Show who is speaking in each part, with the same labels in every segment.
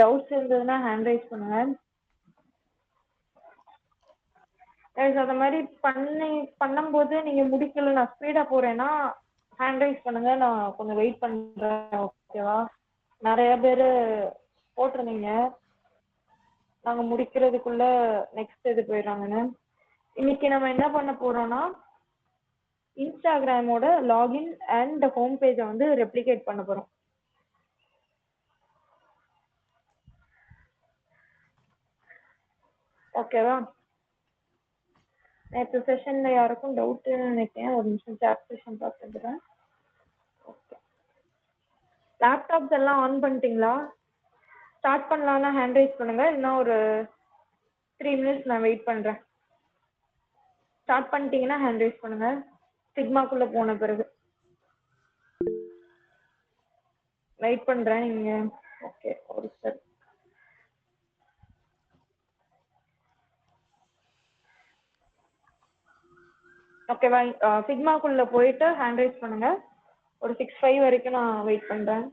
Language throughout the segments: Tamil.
Speaker 1: டவுட்ஸ் இருந்ததுன்னா ஹேண்ட் ரைஸ் பண்ணுங்க. அந்த மாதிரி பண்ணும்போது நீங்க முடிக்கல, நான் ஸ்பீடா போறேன்னா ஹேண்ட் ரைஸ் பண்ணுங்க, நான் கொஞ்சம் வெயிட் பண்றேன். ஓகேவா? நிறைய பேர் போட்டிருந்தீங்க, நாங்க முடிக்கிறதுக்குள்ள நெக்ஸ்ட் இது போயிடுறாங்கன்னு. இன்னைக்கு நம்ம என்ன பண்ண போறோம்னா இன்ஸ்டாகிராமோட லாகின் அண்ட் ஹோம் பேஜை வந்து ரெப்ளிகேட் பண்ண போறோம். ஓகேவா? நேற்று செஷன்ல யாருக்கும் டவுட்னு நினைக்கிறேன். ஒரு நிமிஷம் சாட் செஷன் பார்த்துக்கிறேன். ஓகே, லேப்டாப்ஸ் எல்லாம் ஆன் பண்ணிட்டீங்களா? ஸ்டார்ட் பண்ணலாம்னா ஹேண்ட் ரைஸ் பண்ணுங்க, இன்னும் ஒரு 3 மினிட்ஸ் நான் வெயிட் பண்றேன். ஸ்டார்ட் பண்ணிட்டீங்கன்னா ஹேண்ட் ரைஸ் பண்ணுங்க, சிக்மாக்குள்ள போன பிறகு. வெயிட் பண்றேன் நீங்க. ஓகே, ஒரு சார். ஓகேவா? சிக்மாக்குள்ள போயிட்டு ஹேண்ட் ரைஸ் பண்ணுங்க. ஒரு 6:05 வரைக்கும் நான் வெயிட் பண்றேன்.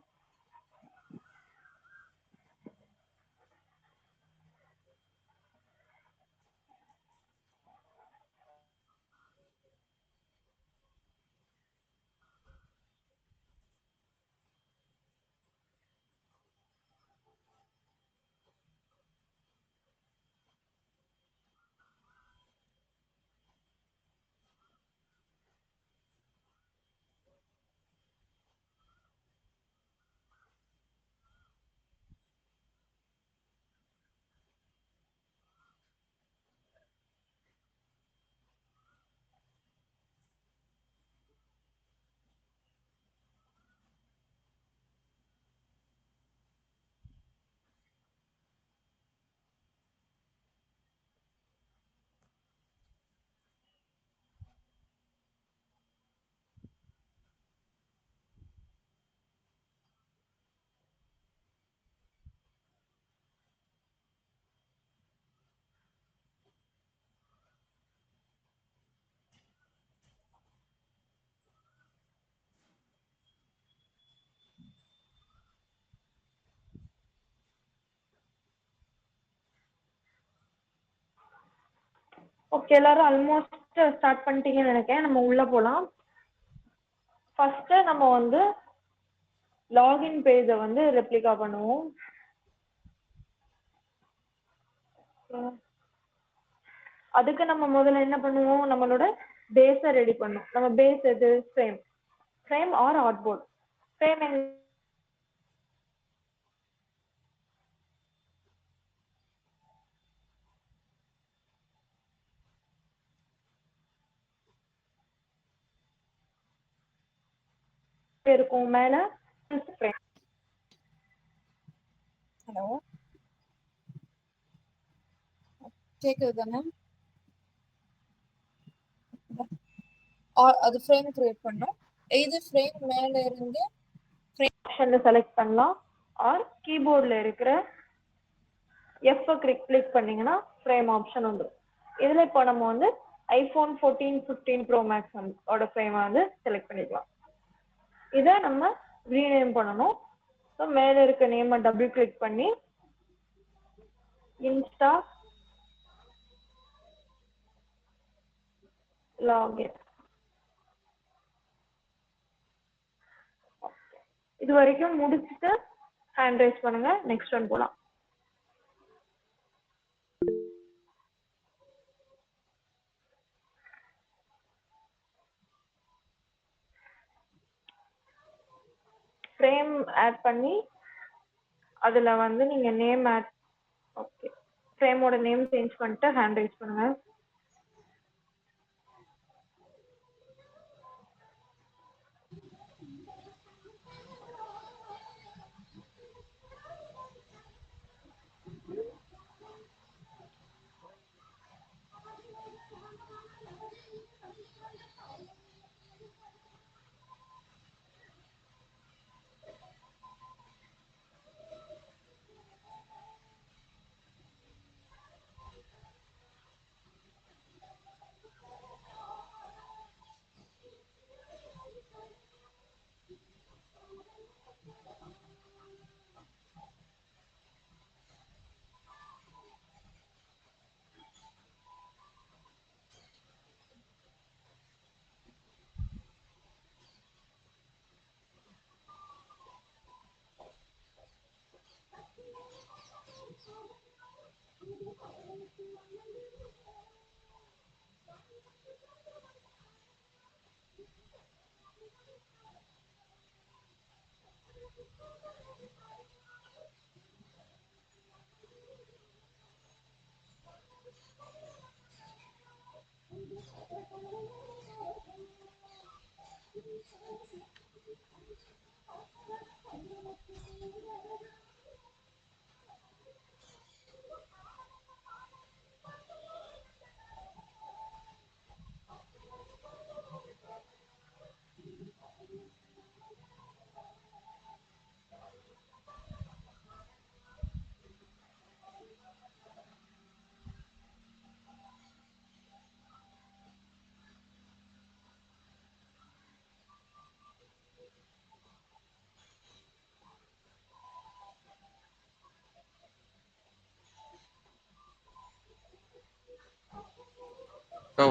Speaker 1: ஓகே, எல்லாரும் ஆல்மோஸ்ட் ஸ்டார்ட் பண்ணிட்டீங்கன்னு நினைக்கிறேன். நம்ம உள்ள போலாம். ஃபர்ஸ்ட் நம்ம வந்து லாகின் பேஜை வந்து ரெப்ளிகா பண்ணுவோம். அதுக்கு நம்ம முதல்ல என்ன பண்ணுவோம், நம்மளோட பேஸை ரெடி பண்ணும். நம்ம பேஸ் எது? Frame or art board. Frame இருக்கும் மேல.
Speaker 2: ஹலோ, கேக்குது தானே? அது ஃப்ரேம் கிரியேட் பண்ணோம். இது ஃப்ரேம் மேல இருந்து
Speaker 1: ஆப்ஷன்ல செலக்ட் பண்ணலாம், ஆர் கீபோர்ட்ல இருக்கிற F கிளிக் பண்ணீங்கன்னா ஃப்ரேம் ஆப்ஷன் வந்துடும். இதுல இப்போ நம்ம வந்து ஐபோன் 14 15 ப்ரோ மேக்ஸ் ஓட ஃப்ரேமை வந்து செலக்ட் பண்ணிக்கலாம். இதை நம்ம ரீநேம் பண்ணணும். ஸோ மேல இருக்க நேமை டபுள் கிளிக் பண்ணி இன்ஸ்டா லாகின். இது வரைக்கும் முடிச்சுட்டு ஹேண்ட் ரைஸ் பண்ணுங்க, நெக்ஸ்ட் ஒன் போலாம். ஃப்ரேம் ஆட் பண்ணி அதுல வந்து நீங்க நேம் ஆட். ஓகே, ஃப்ரேமோட நேம் சேஞ்ச் பண்ணிட்டு ஹேண்ட் ரைஸ் பண்ணுங்க.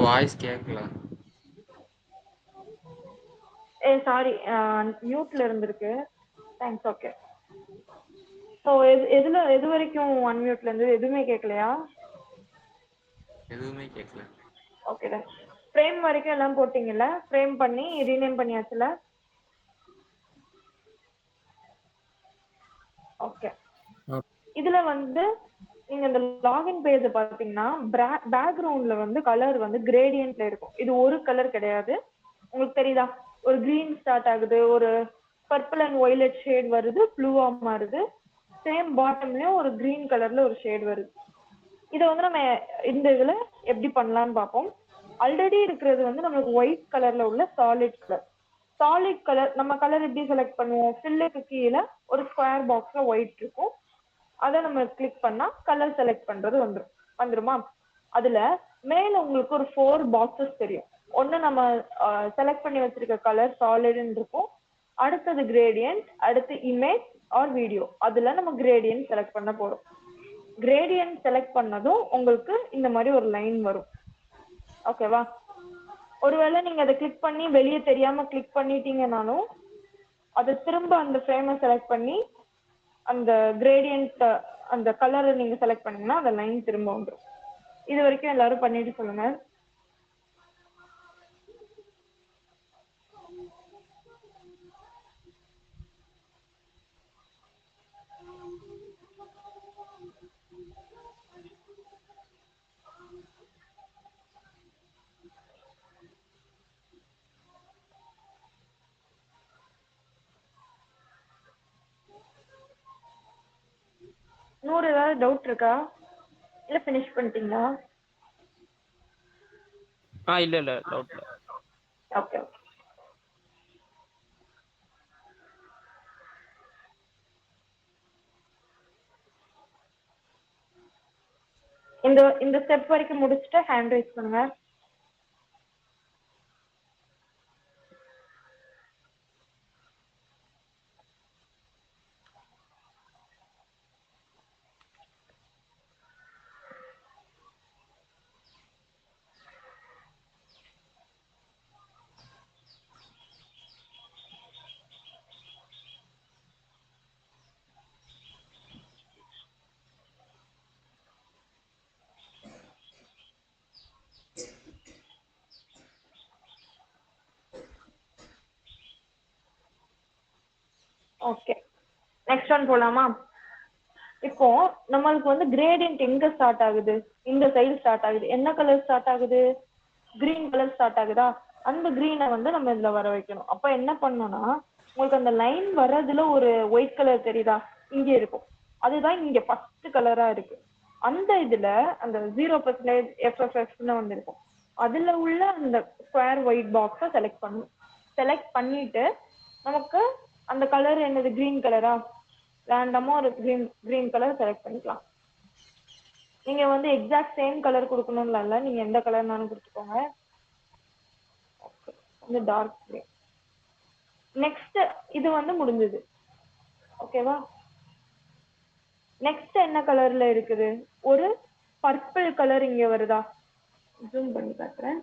Speaker 3: வாய்ஸ் கேட்கல.
Speaker 1: சாரி, மியூட்ல இருந்திருக்கு. தேங்க்ஸ். ஓகே. ஸோ எது வரைக்கும் அன்மியூட்ல இருந்து எதுவுமே கேட்கலையா?
Speaker 3: எதுவுமே கேட்கல.
Speaker 1: ஓகே தான். ஃப்ரேம் வரைக்கும் எல்லாம் போட்டிங்கல்ல, ஃப்ரேம் பண்ணி ரீநேம் பண்ணியாச்சுல. ஓகே. இதுல வந்து நீங்க இந்த லாகின் பேஜ் பாத்தீங்கன்னா பேக்ரவுண்ட்ல வந்து கலர் வந்து கிரேடியன்ட்ல இருக்கும். இது ஒரு கலர் கிடையாது. உங்களுக்கு தெரியுதா? ஒரு கிரீன் ஸ்டார்ட் ஆகுது, ஒரு பர்பிள் அண்ட் வயலட் ஷேட் வருது, ப்ளூவா மாறுது. சேம் பாட்டம்லயும் ஒரு கிரீன் கலர்ல ஒரு ஷேட் வருது. இதை வந்து நம்ம இந்த இதுல எப்படி பண்ணலாம்னு பார்ப்போம். ஆல்ரெடி இருக்கிறது வந்து நம்மளுக்கு ஒயிட் கலர்ல உள்ள சாலிட் கலர். சாலிட் கலர் நம்ம கலர் எப்படி செலக்ட் பண்ணுவோம்? ஃபில்லுக்கு கீழே ஒரு ஸ்கொயர் பாக்ஸ்ல ஒயிட் இருக்கும். அதை நம்ம கிளிக் பண்ணா கலர் செலக்ட் பண்றது வந்துருமா? அதுல மேல உங்களுக்கு ஒரு 4 பாக்ஸஸ் தெரியும். ஒன்னு நம்ம செலக்ட் பண்ணி வச்சிருக்க கலர் சாலிட்னு இருக்கும். அடுத்தது கிரேடியன்ட், அடுத்து இமேஜ் ஆர் வீடியோ. அதுல நம்ம கிரேடியன்ட் செலக்ட் பண்ண போறோம். கிரேடியன்ட் செலக்ட் பண்ணதும் உங்களுக்கு இந்த மாதிரி ஒரு லைன் வரும். ஓகேவா? ஒருவேளை நீங்க அதை கிளிக் பண்ணி வெளியே தெரியாம கிளிக் பண்ணிட்டீங்கன்னாலும் அதை திரும்ப அந்த ஃப்ரேமை செலக்ட் பண்ணி அந்த கிரேடியன்ட் அந்த கலரை நீங்க செலக்ட் பண்ணீங்கன்னா அந்த லைன் திரும்ப வந்துடும். இது வரைக்கும் எல்லாரும் பண்ணிட்டு சொல்லுங்க. நூறு ஏதாவது டவுட் இருக்கா? இல்ல ஃபினிஷ் பண்ணிட்டீங்களா?
Speaker 4: இல்ல டவுட் இல்ல.
Speaker 1: ஓகே. இந்த ஸ்டெப் வரைக்கும் முடிச்சுட்டு ஹேண்ட் ரைஸ் பண்ணுங்க. ஓகே, நெக்ஸ்ட் ஒன் போலாமா? இப்போ நம்மளுக்கு வந்து கிரேடியன்ட் எங்க ஸ்டார்ட் ஆகுது? இந்த சைடு ஸ்டார்ட் ஆகுது. என்ன கலர் ஸ்டார்ட் ஆகுது? கிரீன் கலர் ஸ்டார்ட் ஆகுதா? அந்த கிரீனை வந்து நம்ம இதுல வர வைக்கணும். அப்ப என்ன பண்ணணும்னா, உங்களுக்கு அந்த லைன் வர்றதுல ஒரு ஒயிட் கலர் தெரியுதா? இங்க இருக்கும். அதுதான் இங்க ஃபர்ஸ்ட் கலரா இருக்கு. அந்த இதுல அந்த 0% FFFன்னு வந்து இருக்கும். அதுல உள்ள அந்த ஸ்கொயர் ஒயிட் பாக்ஸை செலக்ட் பண்ணணும். செலக்ட் பண்ணிட்டு நமக்கு அந்த கலர் என்னது? கிரீன் கலரா? ரேண்டமா ஒரு கிரீன் கலர் செலக்ட் பண்ணிக்கலாம். நீங்க வந்து எக்ஸாக்ட் சேம் கலர் கொடுக்கணும்ல, இல்ல நீங்க எந்த கலர்னாலும் கொடுத்துக்கோங்க. இந்த டார்க் கிரே. நெக்ஸ்ட் இது வந்து முடிஞ்சது. ஓகேவா? நெக்ஸ்ட் என்ன கலர்ல இருக்குது? ஒரு பர்பிள் கலர் இங்க வருதா? ஜூம் பண்ணி காட்டுறேன்.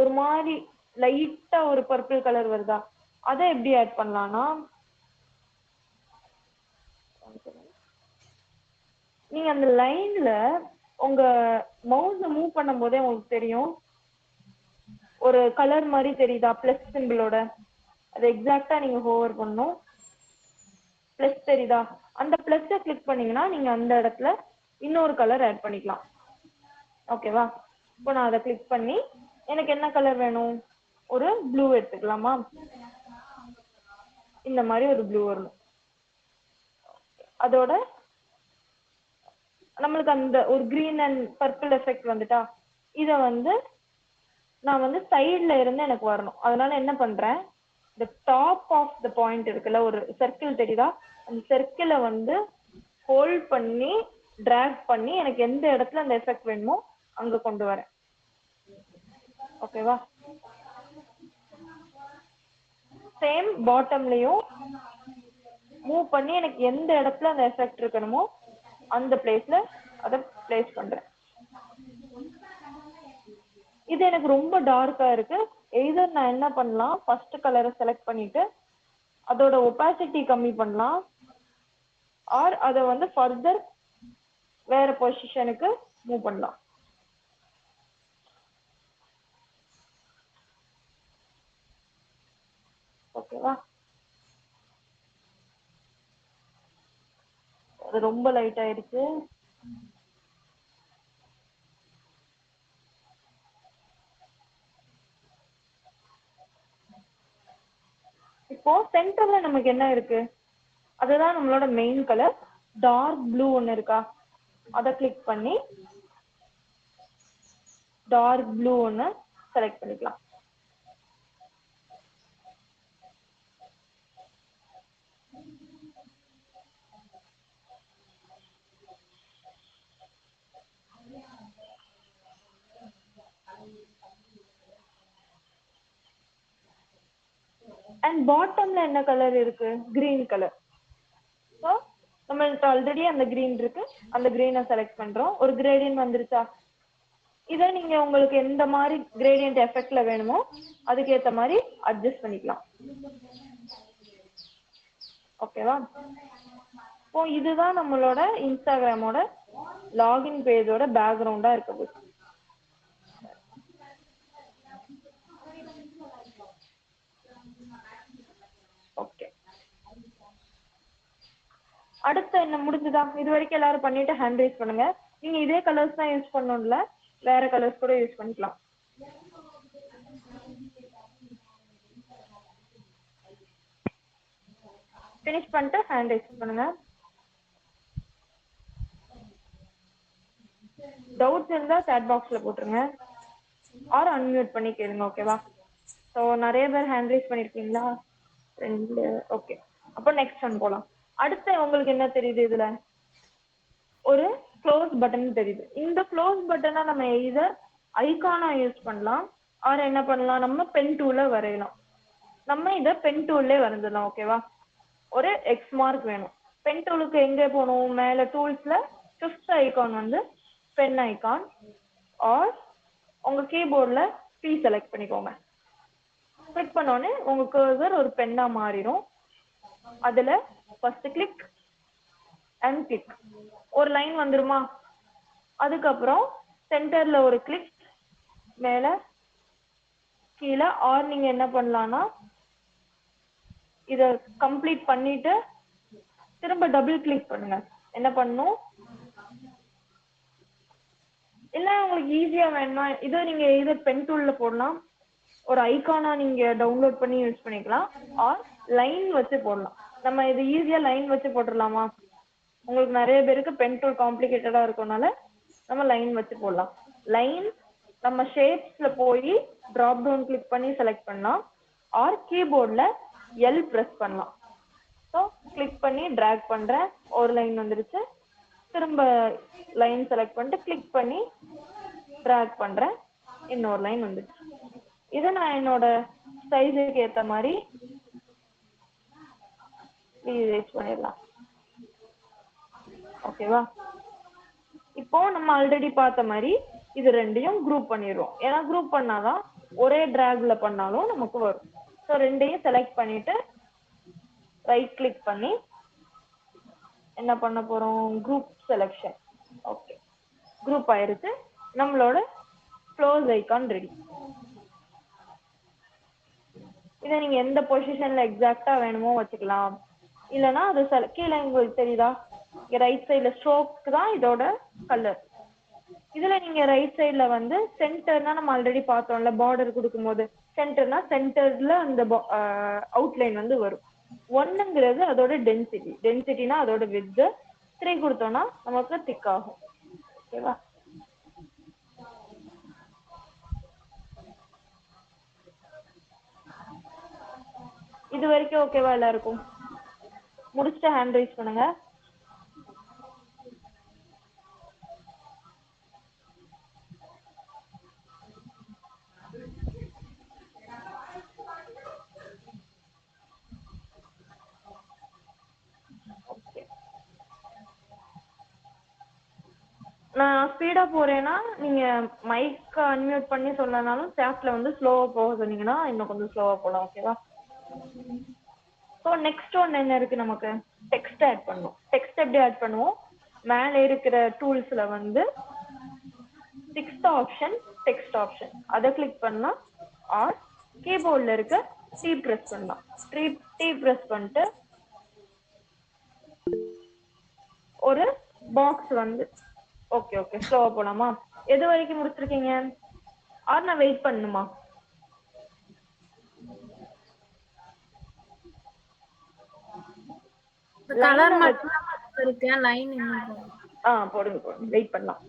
Speaker 1: ஒரு மாதிரி லைட்டா ஒரு பர்பிள் கலர் வருதா? அதை எப்படி ஆட் பண்ணலாம்னா, நீங்க அந்த லைன்ல உங்க மவுஸை மூவ் பண்ணும் போதே உங்களுக்கு தெரியும் ஒரு கலர் மாதிரி தெரியுதா பிளஸ் சிம்பிளோட. அது எக்ஸாக்டா நீங்க ஹோவர் பண்ணணும். பிளஸ் தெரியுதா? அந்த பிளஸ் கிளிக் பண்ணீங்கன்னா நீங்க அந்த இடத்துல இன்னொரு கலர் ஆட் பண்ணிக்கலாம். ஓகேவா? இப்போ நான் அதை கிளிக் பண்ணி எனக்கு என்ன கலர் வேணும்? ஒரு ப்ளூ எடுத்துக்கலாமா? இந்த மாதிரி ஒரு ப்ளூ வரணும். அதோட நம்மளுக்கு அந்த ஒரு கிரீன் அண்ட் பர்பிள் எஃபெக்ட் வந்துட்டா இதை வந்து நான் வந்து சைட்ல இருந்து எனக்கு வரணும். அதனால என்ன பண்றேன், இந்த டாப் ஆஃப் த பாயிண்ட் இருக்குல்ல, ஒரு சர்க்கிள் தெரியுதா, அந்த சர்க்கிளை வந்து ஹோல்ட் பண்ணி டிராக் பண்ணி எனக்கு எந்த இடத்துல அந்த எஃபெக்ட் வேணுமோ அங்க கொண்டு வரேன். ஓகேவா? சேம் பாட்டம்லயும் மூவ் பண்ணி எனக்கு எந்த இடத்துல அந்த எஃபெக்ட் இருக்கணுமோ அந்த பிளேஸ்ல அதை பிளேஸ் பண்றேன். இது எனக்கு ரொம்ப டார்க்கா இருக்கு. எய்தர் நான் என்ன பண்ணலாம், ஃபர்ஸ்ட் கலரை செலக்ட் பண்ணிட்டு அதோட ஒபாசிட்டி கம்மி பண்ணலாம், ஆர் அதை வந்து ஃபர்தர் வேற பொசிஷனுக்கு மூவ் பண்ணலாம். ஓகேவா? அது ரொம்ப லைட் ஆயிடுச்சு. இப்போ சென்டர்ல நமக்கு என்ன இருக்கு, அதுதான் நம்மளோட மெயின் கலர். டார்க் ப்ளூ ஒன்னு இருக்கா, அதை கிளிக் பண்ணி டார்க் ப்ளூ ஒன்னு செலக்ட் பண்ணிக்கலாம். அண்ட் பாட்டம்ல என்ன கலர் இருக்கு, கிரீன் கலர். ஸோ நம்மள்ட்ட ஆல்ரெடி அந்த கிரீன் இருக்கு, அந்த கிரீனை செலக்ட் பண்றோம். ஒரு கிரேடியன்ட் வந்துருச்சா? இதை நீங்க உங்களுக்கு எந்த மாதிரி கிரேடியன்ட் எஃபெக்ட்ல வேணுமோ அதுக்கேற்ற மாதிரி அட்ஜஸ்ட் பண்ணிக்கலாம். ஓகேவா? இப்போ இதுதான் நம்மளோட இன்ஸ்டாகிராமோட லாகின் பேஜோட பேக்ரவுண்டா இருக்க போகுது. ஓகே, அடுத்து என்ன முடிஞ்சுதா? இது வரைக்கும் எல்லாரும் பண்ணிட்டு ஹேண்ட் ரைஸ் பண்ணுங்க. நீங்க இதே கலர்ஸ் தான் யூஸ் பண்ணணும்ல, வேற கலர்ஸ் கூட யூஸ் பண்ணிக்கலாம். ஃபினிஷ் பண்ணிட்டு ஹேண்ட் ரைஸ் பண்ணுங்க. டவுட்ஸ் இருந்தா சாட் பாக்ஸ்ல போட்டுருங்க, ஆர் அன்மியூட் பண்ணி கேளுங்க. ஓகேவா? ஸோ நிறைய பேர் ஹேண்ட் ரைஸ் பண்ணிருக்கீங்களா? 2. ஓகே, அப்போ நெக்ஸ்ட் ஒன் போலாம். அடுத்து உங்களுக்கு என்ன தெரியுது, இதுல ஒரு க்ளோஸ் பட்டன் தெரியுது. இந்த க்ளோஸ் பட்டனை நம்ம எய்தர் ஐகானா யூஸ் பண்ணலாம், ஆர் என்ன பண்ணலாம், நம்ம பென் டூல வரையலாம். நம்ம இதை பென் டூல்லே வரைஞ்சிடலாம். ஓகேவா? ஒரு எக்ஸ் மார்க் வேணும். பென் டூலுக்கு எங்கே போகணும், மேலே டூல்ஸ்ல 5th ஐகான் வந்து பென் ஐகான், ஆர் உங்க கீபோர்ட்ல பி செலக்ட் பண்ணிக்கோங்க. கிளிக் பண்ணோடனே உங்க கர்சர் ஒரு பென்னா மாறிடும். அதுல ஃபர்ஸ்ட் கிளிக் அண்ட் கிளிக் ஒரு லைன் வந்துருமா? அதுக்கப்புறம் சென்டர்ல ஒரு கிளிக், மேல கீழே, ஆர் நீங்க என்ன பண்ணலாம்னா இத கம்ப்ளீட் பண்ணிட்டு திரும்ப டபுள் கிளிக் பண்ணுங்க. என்ன பண்ணணும், இல்ல உங்களுக்கு ஈஸியா வேணுமா இதை நீங்க இதை பென் டூல்ல போடலாம், ஒரு ஐகானா நீங்க டவுன்லோட் பண்ணி யூஸ் பண்ணிக்கலாம், ஆர் லைன் வச்சு போடலாம். நம்ம இது ஈஸியா லைன் வச்சு போட்டுடலாமா? உங்களுக்கு நிறைய பேருக்கு பென் டூல் காம்ப்ளிகேட்டடா இருக்கனால நம்ம லைன் வச்சு போடலாம். லைன் நம்ம ஷேப்ஸ்ல போய் டிராப் டவுன் கிளிக் பண்ணி செலக்ட் பண்ணலாம், ஆர் கீபோர்ட்ல எல் பிரஸ் பண்ணலாம். ஸோ கிளிக் பண்ணி டிராக் பண்றேன், ஒரு லைன் வந்துருச்சு. திரும்ப லைன் செலக்ட் பண்ணிட்டு கிளிக் பண்ணி டிராக் பண்றேன், இன்னொரு லைன் வந்துருச்சு. இதை நான் என்னோட சைஸுக்கு ஏற்ற மாதிரி ரீசைஸ் பண்ணிடலாம். ஓகேவா? இப்போ நம்ம ஆல்ரெடி பார்த்த மாதிரி இது ரெண்டையும் குரூப் பண்ணிடுவோம். ஏன்னா குரூப் பண்ணாதான் ஒரே டிராக்ல பண்ணாலும் நமக்கு வரும். ஸோ ரெண்டையும் செலக்ட் பண்ணிட்டு ரைட் கிளிக் பண்ணி என்ன பண்ண போறோம், குரூப் செலக்ஷன். ஓகே, குரூப் ஆயிருச்சு. நம்மளோட க்ளோஸ் ஐகான் ரெடி. இதை நீங்க எந்த பொசிஷன்ல எக்ஸாக்டா வேணுமோ வச்சுக்கலாம். இல்லைன்னா அது கீழே உங்களுக்கு தெரியுதா, இங்க ரைட் சைட்ல ஸ்ட்ரோக் தான் இதோட கலர். இதுல நீங்க ரைட் சைட்ல வந்து சென்டர்னா நம்ம ஆல்ரெடி பார்த்தோம்ல, பார்டர் கொடுக்கும்போது சென்டர்னா சென்டர்ல அந்த அவுட்லைன் வந்து வரும். ஒன்னுங்கிறது அதோட டென்சிட்டி, டென்சிட்டினா அதோட வித். 3 கொடுத்தோம்னா நமக்கு திக் ஆகும். ஓகேவா? இது வரைக்கும் ஓகேவா எல்லாருக்கும்? முடிச்சுட்டு ஹேண்ட் ரைஸ் பண்ணுங்க. நான் ஸ்பீடா போறேன்னா நீங்க மைக் அன்மியூட் பண்ணி சொல்லனாலும் சாட்ல வந்து ஸ்லோவா போக சொன்னீங்கன்னா இன்னும் கொஞ்சம் ஸ்லோவா போகலாம். ஓகேவா? ஸோ நெக்ஸ்ட் ஒன் என்ன இருக்கு, நமக்கு டெக்ஸ்ட் ஆட் பண்ணும். டெக்ஸ்ட் எப்படி ஆட் பண்ணுவோம்? மேலே இருக்கிற டூல்ஸ்ல வந்து 6th ஆப்ஷன் டெக்ஸ்ட் ஆப்ஷன், அதை கிளிக் பண்ணா ஆர் கீபோர்ட்ல இருக்க டி பிரஸ் பண்ணலாம். டி பிரஸ் பண்ணிட்டு ஒரு பாக்ஸ் வந்து ஓகே ஓகே ஸ்லோவா போலாமா? எது வரைக்கும் முடிச்சிருக்கீங்க? ஆர் நான் வெயிட் பண்ணுமா?
Speaker 2: கலர் மட்டும் இருக்கேன், லைன்
Speaker 1: போடுங்க போடுங்க, வெயிட் பண்ணலாம்.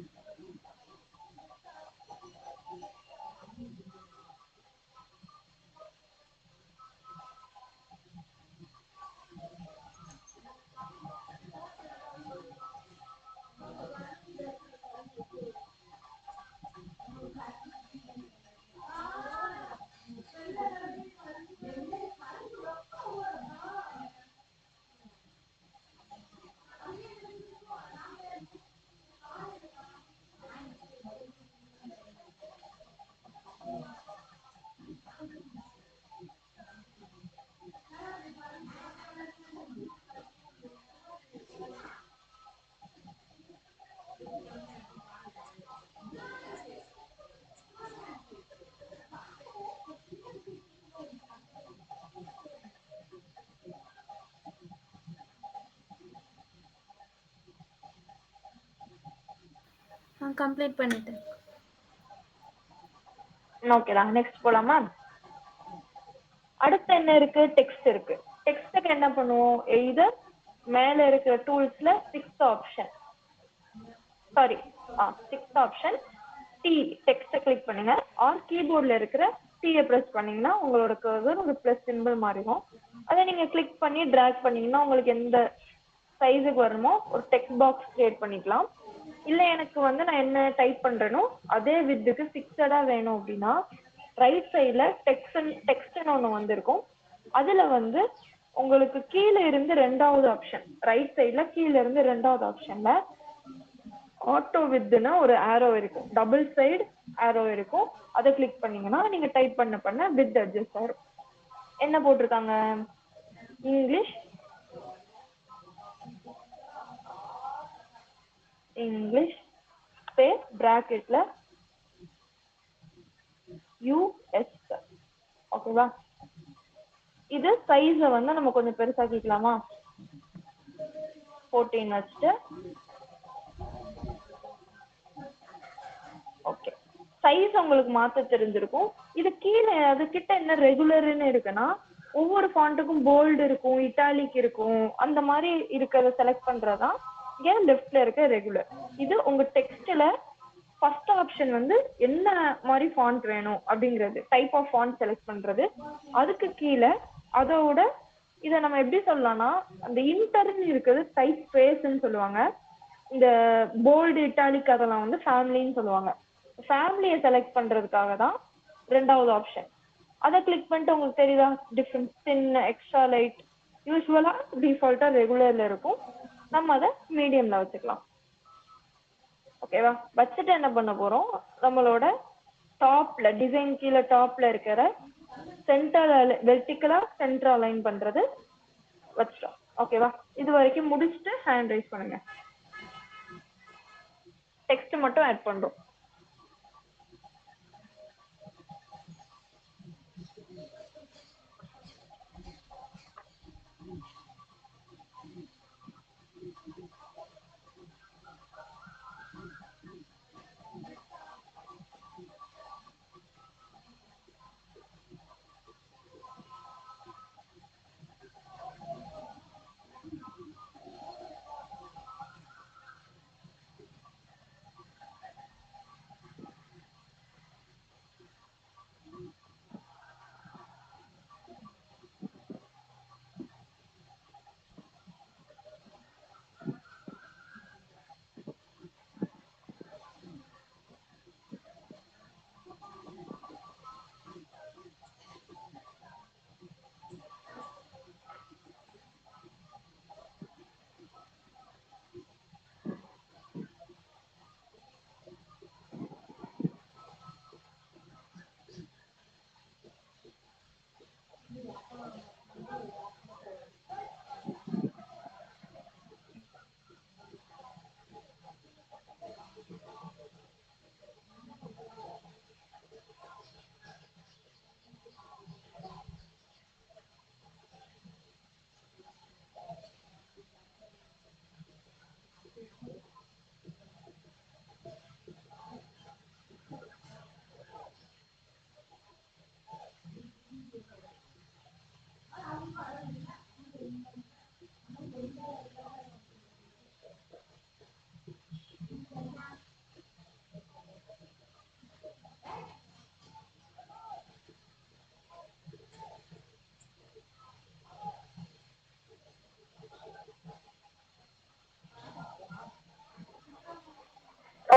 Speaker 2: கம்ப்ளீட் பண்ணிட்டேன்.
Speaker 1: ஓகேடா, நெக்ஸ்ட் போலாமா? அடுத்து என்ன இருக்கு? டெக்ஸ்ட் இருக்கு. டெக்ஸ்ட்டுக்கு என்ன பண்ணுவோம்? எய்தர் மேல இருக்கிற டூல்ஸ்ல 6th option, sorry 6th option T text click பண்ணுங்க. ஆர் கீபோர்ட்ல இருக்கிற டீயை பிரஸ் பண்ணீங்கன்னா உங்களோட கர்சர் ஒரு பிளஸ் சிம்பிள் மாறிடும். அதை நீங்க கிளிக் பண்ணி டிராக் பண்ணீங்கன்னா உங்களுக்கு எந்த சைஸுக்கு வரணுமோ ஒரு டெக்ஸ்ட் பாக்ஸ் கிரியேட் பண்ணிக்கலாம். இல்ல எனக்கு வந்து நான் என்ன டைப் பண்றேனோ அதே வித்துக்கு ஃபிக்ஸடா வேணும் அப்படின்னா ரைட் சைட்ல டெக்ஸ்ட்னு ஒன்று வந்திருக்கும். அதுல வந்து உங்களுக்கு கீழே இருந்து 2வது ஆப்ஷன், ரைட் சைட்ல கீழே இருந்து 2வது ஆப்ஷன்ல ஆட்டோ வித்னா ஒரு ஆரோ இருக்கும், டபுள் சைடு ஆரோ இருக்கும். அதை கிளிக் பண்ணீங்கன்னா நீங்க டைப் பண்ண வித் அட்ஜஸ்ட் ஆகும். என்ன போட்டிருக்காங்க? இங்கிலீஷ் ஸ்பேஸ் பிராக்கெட்ல US. ஓகேவா? இது சைஸ வந்து நம்ம கொஞ்சம் பெருசாக்கிக்கலாமா? 14 வச்சுட்டு ஓகே. சைஸ் உங்களுக்கு மாத்த தெரிஞ்சிருக்கும். இது கீழே அது கிட்ட என்ன ரெகுலர்னு இருக்குன்னா ஒவ்வொரு ஃபாண்ட்டுக்கும் போல்டு இருக்கும், இட்டாலிக் இருக்கும், அந்த மாதிரி இருக்கிறத செலக்ட் பண்றதா இங்க லெஃப்ட்ல இருக்க ரெகுலர். இது உங்க டெக்ஸ்ட்ல ஃபர்ஸ்ட் ஆப்ஷன் வந்து என்ன மாதிரி ஃபாண்ட் வேணும் அப்படிங்கிறது, டைப் ஆஃப் ஃபாண்ட் செலக்ட் பண்றது. அதுக்கு கீழே அதோட இதை நம்ம எப்படி சொல்லலாம்னா அந்த இன்டர்னு இருக்கிறது டைப் ஸ்பேஸ்ன்னு சொல்லுவாங்க. இந்த போல்டு இட்டாலிக் அதெல்லாம் வந்து ஃபேமிலின்னு சொல்லுவாங்க. ஃபேமிலியை செலக்ட் பண்றதுக்காக தான் 2வது ஆப்ஷன். அதை கிளிக் பண்ணிட்டு உங்களுக்கு தெரியுதா டிஃப்ரெண்ட் சின்ன எக்ஸ்ட்ரா லைட். யூஸ்வலா டிஃபால்ட்டா ரெகுலர்ல இருக்கும், நம்ம அதை மீடியம்ல வச்சுக்கலாம். ஓகேவா? வச்சுட்டு என்ன பண்ண போறோம், நம்மளோட டாப்ல டிசைன் கீழே டாப்ல இருக்கிற சென்டர் வெர்டிகலா சென்டர் அலைன் பண்றது வச்சிட்டோம். ஓகேவா? இது வரைக்கும் முடிச்சுட்டு ஹேண்ட் ரைஸ் பண்ணுங்க. டெக்ஸ்ட் மட்டும் ஆட் பண்றோம்.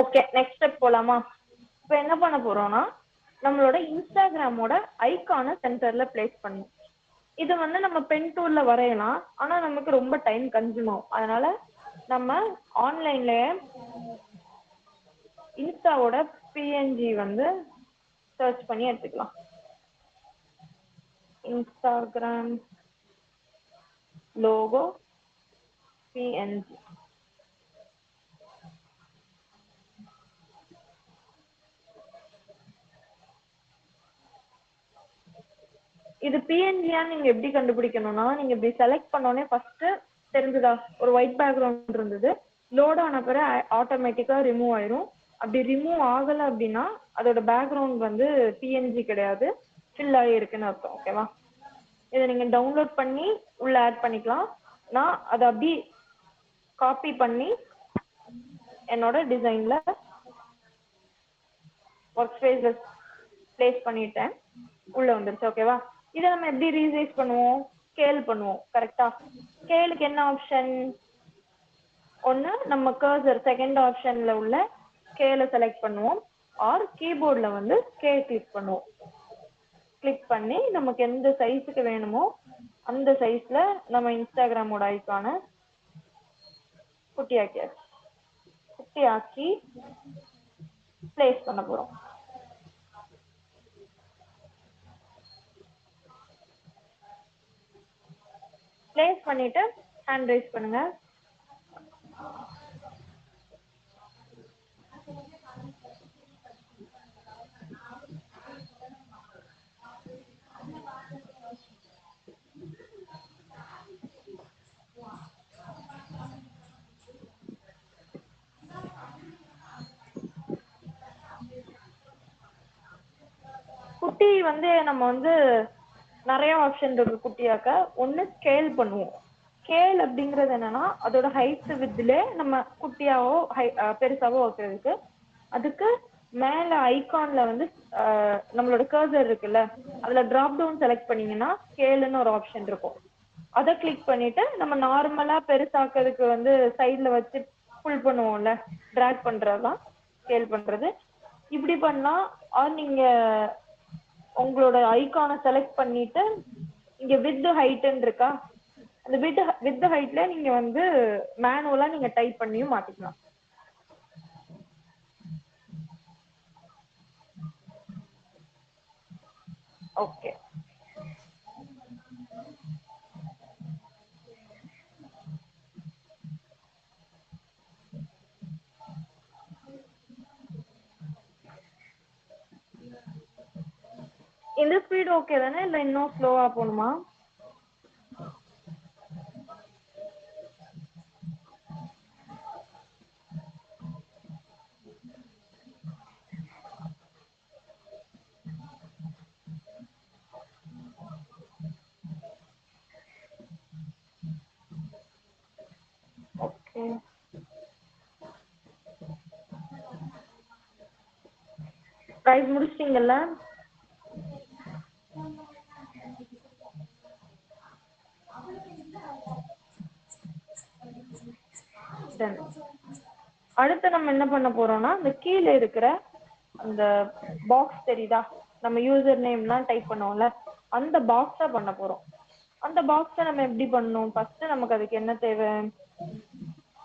Speaker 1: ஓகே, நெக்ஸ்ட் ஸ்டெப் போலாமா? இப்போ என்ன பண்ண போறோம்னா, நம்மளோட இன்ஸ்டாகிராமோட ஐகானை சென்டர்ல பிளேஸ் பண்ணணும். இது வந்து நம்ம பென் டூல்ல வரையலாம், ஆனா நமக்கு ரொம்ப டைம் கன்சியூம் ஆகும். அதனால நம்ம ஆன்லைன்லயே இன்ஸ்டாவோட பிஎன்ஜி வந்து சர்ச் பண்ணி எடுத்துக்கலாம். Instagram logo PNG. இது பிஎன்ஜியான்னு நீங்க எப்படி கண்டுபிடிக்கணும்னா, நீங்க இப்படி செலக்ட் பண்ணோடனே ஃபர்ஸ்ட் தெரிஞ்சுதா ஒரு ஒயிட் பேக்ரவுண்ட் இருந்தது, லோட் ஆன பிறகு ஆட்டோமேட்டிக்கா ரிமூவ் ஆயிரும். அப்படி ரிமூவ் ஆகல அப்படின்னா அதோட பேக்ரவுண்ட் வந்து பிஎன்ஜி கிடையாது, ஃபில் ஆகி இருக்குன்னு அர்த்தம். ஓகேவா? இதை நீங்க டவுன்லோட் பண்ணி உள்ள ஆட் பண்ணிக்கலாம். நான் அதை அப்படி காப்பி பண்ணி என்னோட டிசைன்ல ஒர்க் ஸ்பேஸ்ல பிளேஸ் பண்ணிட்டேன், உள்ள வந்துருச்சு. ஓகேவா? இதை நம்ம எப்படி ரீசைஸ் பண்ணுவோம்? ஸ்கேல் பண்ணுவோம். கரெக்டா? ஸ்கேலுக்கு என்ன ஆப்ஷன்? ஒன்று நம்ம கர்சர் செகண்ட் ஆப்ஷன்ல உள்ள ஸ்கேலை செலக்ட் பண்ணுவோம், ஆர் கீபோர்ட்ல வந்து ஸ்கேல் கிளிக் பண்ணுவோம். கிளிக் பண்ணி நமக்கு எந்த சைஸுக்கு வேணுமோ அந்த சைஸ்ல நம்ம இன்ஸ்டாகிராமோட ஐகானை குட்டியாக்கி பிளேஸ் பண்ண போறோம். பிளேஸ் பண்ணிட்டு ஹேண்ட் ரைஸ் பண்ணுங்க. குட்டி வந்து நம்ம வந்து நிறைய ஆப்ஷன் இருக்கு குட்டியாக்க. ஒன்று ஸ்கேல் பண்ணுவோம். ஸ்கேல் அப்படிங்கிறது என்னன்னா அதோட ஹைட் வித்ல நம்ம குட்டியாவோ பெருசாவோ வைக்கிறதுக்கு. அதுக்கு மேல ஐகான்ல வந்து நம்மளோட கர்சர் இருக்குல்ல, அதுல டிராப் டவுன் செலக்ட் பண்ணீங்கன்னா ஸ்கேல்னு ஒரு ஆப்ஷன் இருக்கும். அதை கிளிக் பண்ணிட்டு நம்ம நார்மலா பெருசாக்கிறதுக்கு வந்து சைட்ல வச்சு புல் பண்ணுவோம்ல, டிராக் பண்றதுதான் ஸ்கேல் பண்றது. இப்படி பண்ணலாம். ஆர் நீங்க உங்களோட ஐகானை செலக்ட் பண்ணிட்டு இங்க வித் ஹைட்ன்னு இருக்கா, அந்த வித் ஹைட்ல நீங்க வந்து மேனுவலா நீங்க டைப் பண்ணியும் மாத்திக்கலாம். ஓகே, இந்த ஸ்பீட் ஓகே தானே இல்லை இன்னும் ஸ்லோவா போகணுமா? ஓகே, ப்ரைஸ் முடிச்சிட்டீங்கல்ல? Done. அடுத்து நம்ம என்ன பண்ண போறோம்னா இந்த கீழே இருக்கிற அந்த பாக்ஸ் தெரியுதா, நம்ம யூசர் நேம்லாம் டைப் பண்ணோம்ல, அந்த பாக்ஸை பண்ண போறோம். அந்த பாக்ஸை நம்ம எப்படி பண்ணணும்? ஃபர்ஸ்ட் நமக்கு அதுக்கு என்ன தேவை?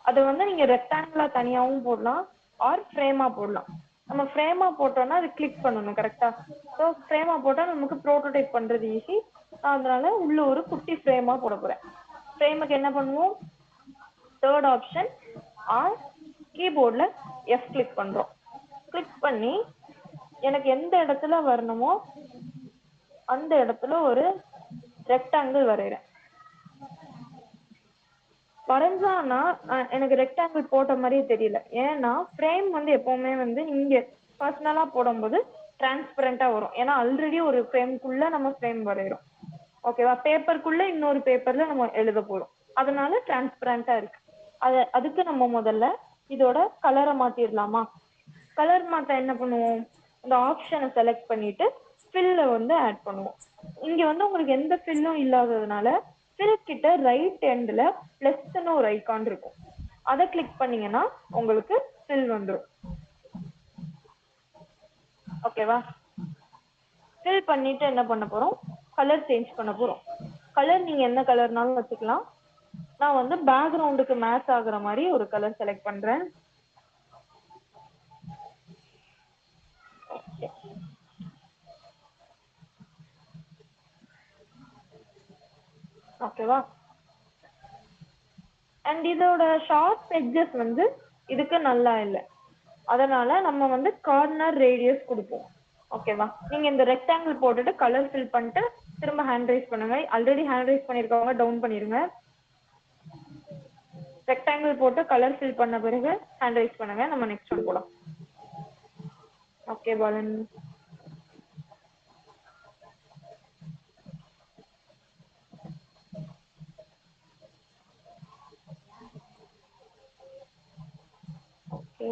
Speaker 1: அது வந்து நீங்க ரெக்டாங்கிளா தனியாவும் போடலாம் ஆர் ஃப்ரேமா போடலாம். நம்ம ஃப்ரேமா போட்டோம்னா அது கிளிக் பண்ணணும் கரெக்டா. ஸோ ஃப்ரேமா போட்டா நமக்கு ப்ரோட்டோடைப் பண்றது ஈஸி. அதனால உள்ள ஒரு குட்டி ஃப்ரேமா போட போறேன். ஃப்ரேமுக்கு என்ன பண்ணுவோம்? தேர்ட் ஆப்ஷன் ஆர் கீபோர்ட்ல எஃப் கிளிக் பண்றோம். கிளிக் பண்ணி எனக்கு எந்த இடத்துல வரணுமோ அந்த இடத்துல ஒரு ரெக்டாங்கிள் வரைகிறேன். வரைஞ்சானா எனக்கு ரெக்டாங்கிள் போட்ட மாதிரியே தெரியல. ஏன்னா ஃப்ரேம் வந்து எப்பவுமே வந்து இங்க பர்சனலா போடும்போது டிரான்ஸ்பரண்டா வரும். ஏன்னா ஆல்ரெடி ஒரு ஃப்ரேம்குள்ள நம்ம ஃப்ரேம் வரைகிறோம். ஓகேவா? பேப்பருக்குள்ள இன்னொரு பேப்பர்ல நம்ம எழுத போறோம். அதனால டிரான்ஸ்பரண்டா இருக்கு. அதுக்கு நம்ம முதல்ல இதோட கலரை மாத்திடலாமா? கலர் மாத்த என்ன பண்ணுவோம்? இந்த ஆப்ஷனை செலக்ட் பண்ணிட்டு ஃபில்ல வந்து ஆட் பண்ணுவோம். இங்க வந்து உங்களுக்கு எந்த ஃபில்லும் இல்லாததுனால ஃபில் கிட்ட ரைட் எண்ட்ல பிளஸ்ன்னு ஒரு ஐகான் இருக்கும். அதை கிளிக் பண்ணீங்கன்னா உங்களுக்கு ஃபில் வந்துடும். ஓகேவா? ஃபில் பண்ணிட்டு என்ன பண்ண போறோம்? கலர் சேஞ்ச் பண்ண போறோம். கலர் நீங்க என்ன கலர்னாலும் வச்சுக்கலாம். நான் வந்து பேக்ரவுண்டுக்கு மேட்ச் ஆகுற மாதிரி ஒரு கலர் செலக்ட் பண்றேன். ஓகேவா? அண்ட் இதோட ஷார்ப் எட்ஜஸ் வந்து இதுக்கு நல்லா இல்லை. அதனால நம்ம வந்து கார்னர் ரேடியஸ் கொடுப்போம். ஓகேவா? நீங்க இந்த ரெக்டாங்கிள் போட்டுட்டு கலர் ஃபில் பண்ணிட்டு திரும்ப ஹேண்ட் ரைஸ் பண்ணுங்க. ஆல்ரெடி ஹேண்ட் ரைஸ் பண்ணிருக்கவங்க டவுன் பண்ணிருங்க. ரெக்டாங்கிள் போட்டு கலர் ஃபில் பண்ண பிறகு ஹேண்ட் ரைஸ் பண்ணுங்க. நம்ம நெக்ஸ்ட் ஒன் போலாம். ஓகே பாலன். ஓகே,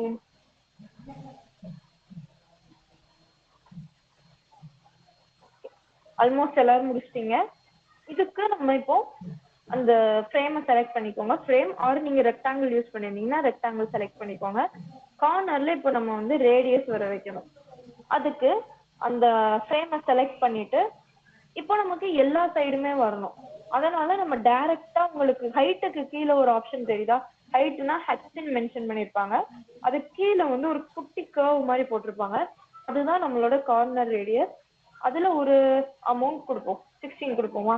Speaker 1: ஆல்மோஸ்ட் எல்லாரும் முடிச்சிட்டீங்க. இதுக்கு நம்ம இப்போ அந்த ஃப்ரேமை செலக்ட் பண்ணிக்கோங்க. ஃப்ரேம் ஆர் நீங்க ரெக்டாங்கிள் யூஸ் பண்ணிருந்தீங்கன்னா ரெக்டாங்கிள் செலக்ட் பண்ணிக்கோங்க. கார்னர்ல இப்போ நம்ம வந்து ரேடியஸ் வர வைக்கணும். அதுக்கு அந்த ஃப்ரேமை செலக்ட் பண்ணிட்டு இப்போ நமக்கு எல்லா சைடுமே வரணும். அதனால நம்ம டைரக்டா உங்களுக்கு ஹைட்டுக்கு கீழே ஒரு ஆப்ஷன் தெரியுதா? ஹைட்னா ஹெச்ன்னு மென்ஷன் பண்ணிருப்பாங்க. அது கீழே வந்து ஒரு குட்டி கர்வ் மாதிரி போட்டிருப்பாங்க. அதுதான் நம்மளோட கார்னர் ரேடியஸ். அதுல ஒரு அமௌண்ட் கொடுப்போம். 16 கொடுப்போமா?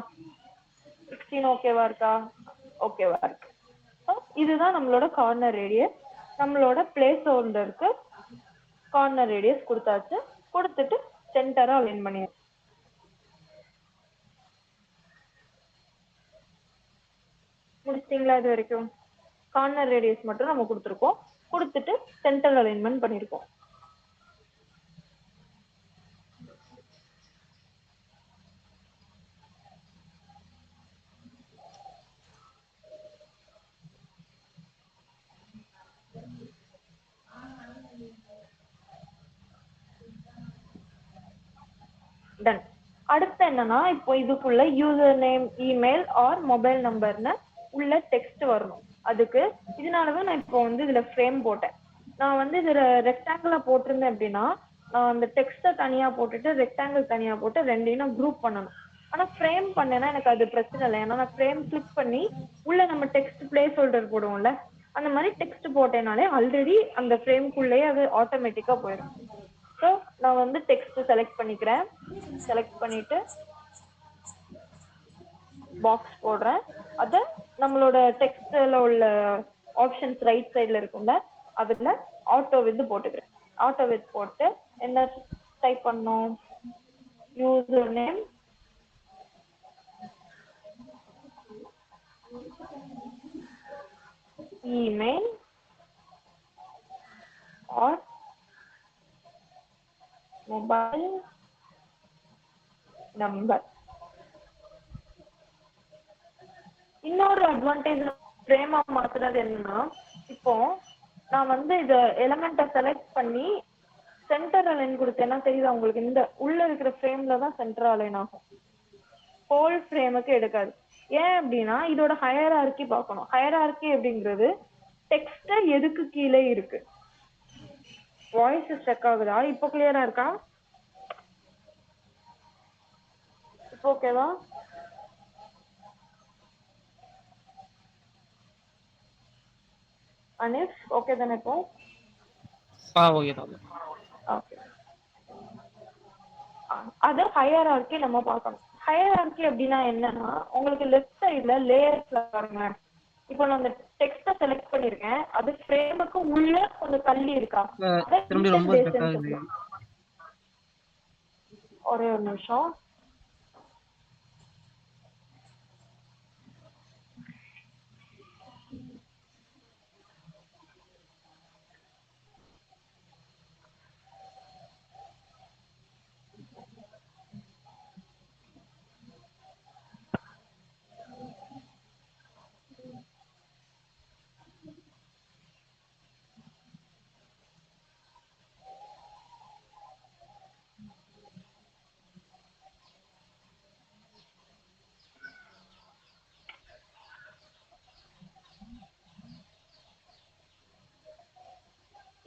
Speaker 1: 16 ஓகேவா இருக்கா? ஓகேவா இருக்கு. இதுதான் நம்மளோட கார்னர் ரேடியஸ். நம்மளோட பிளேஸ் ஹோல்டருக்கு கார்னர் ரேடியஸ் கொடுத்தாச்சு. கொடுத்துட்டு சென்டரா அலைன் பண்ணியாச்சு. முடிச்சிட்டீங்களா? இது வரைக்கும் கார்னர் ரேடியஸ் மட்டும் நம்ம கொடுத்துருக்கோம். கொடுத்துட்டு சென்டர் அலைன்மெண்ட் பண்ணியிருக்கோம். டன். அடுத்து என்னன்னா இப்போ இதுக்குள்ள user name, email or mobile நம்பர்னு உள்ள டெக்ஸ்ட் வரணும். அதுக்கு இதனாலதான் நான் இப்போ வந்து இதுல ஃப்ரேம் போட்டேன். நான் வந்து இதுல ரெக்டாங்கிளா போட்டிருந்தேன் அப்படின்னா நான் அந்த டெக்ஸ்ட தனியா போட்டுட்டு ரெக்டாங்கிள் தனியா போட்டு ரெண்டையும் நான் குரூப் பண்ணணும். ஆனா ஃப்ரேம் பண்ணேன்னா எனக்கு அது பிரச்சனை இல்லை. ஏன்னா நான் ஃப்ரேம் கிளிக் பண்ணி உள்ள நம்ம டெக்ஸ்ட் பிளேஸ் ஹோல்டர் போடுவோம்ல, அந்த மாதிரி டெக்ஸ்ட் போட்டேனாலே ஆல்ரெடி அந்த ஃப்ரேம்குள்ளேயே அது ஆட்டோமேட்டிக்கா போயிடும். ஸோ நான் வந்து டெக்ஸ்ட் செலக்ட் பண்ணிக்கிறேன். செலக்ட் பண்ணிட்டு பாக்ஸ் போடுறேன். அதை நம்மளோட டெக்ஸ்ட்ல உள்ள ஆப்ஷன்ஸ் ரைட் சைட்ல இருக்கும்ல, அதுல ஆட்டோ வித் போட்டுக்கிறேன். ஆட்டோ வித் போட்டு என்ன டைப் பண்ணோம்? username, email or mobile number. இன்னொரு அட்வான்டேஜ் ஃப்ரேமா மாத்துறது என்னன்னா, இப்போ நான் வந்து இத எலிமெண்ட்டை செலக்ட் பண்ணி சென்டர் அலைன் கொடுத்தேன்னா தெரியுதா உங்களுக்கு, இந்த உள்ள இருக்கிற ஃப்ரேம்ல தான் சென்டர் அலைன் ஆகும், ஹோல் ஃப்ரேமுக்கு எடுக்காது. ஏன் அப்படின்னா இதோட ஹையரார்கி பார்க்கணும். ஹையரார்கி அப்படிங்கிறது டெக்ஸ்ட் எதுக்கு கீழே இருக்கு. வாய்ஸ் ஸ்டக் ஆகுதா? இப்போ கிளியரா இருக்கா? இப்போ ஓகேவா? அனிஷ் ஓகே தானே இப்போ?
Speaker 4: ஓகே தான்.
Speaker 1: ஓகே. அது ஹையரார்கி நம்ம பார்க்கணும். ஹையரார்கி அப்படின்னா என்னன்னா, உங்களுக்கு லெஃப்ட் சைடுல லேயர்ஸ்ல பாருங்க, இப்போ நான் அந்த டெக்ஸ்ட செலக்ட் பண்ணிருக்கேன், அது ஃப்ரேமுக்கு உள்ள கொஞ்சம் தள்ளி இருக்கா,
Speaker 4: திரும்பி ரொம்ப ஸ்டக் ஆகுது.
Speaker 1: ஒரே ஒரு நிமிஷம்.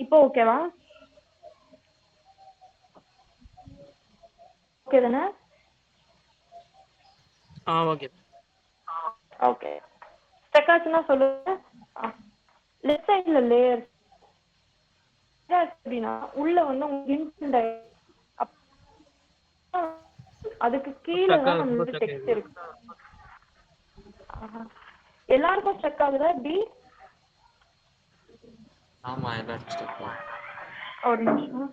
Speaker 1: இப்போ ஓகேவா? ஓகே தானே?
Speaker 4: Okay
Speaker 1: okay. ஸ்டக் ஆச்சுன்னா சொல்லுங்க. லெஃப்ட் சைடுல லேயர் அப்படின்னா உள்ள வந்து உங்களுக்கு அதுக்கு கீழே தான் நம்மளுக்கு டெக்ஸ்ட் இருக்கு. எல்லாருக்கும் ஸ்டக் ஆகுதா எப்படி?
Speaker 3: ஆமா எல்லாருக்கும் ஸ்டக் ஆகுது.
Speaker 1: ஒரு நிமிஷம்.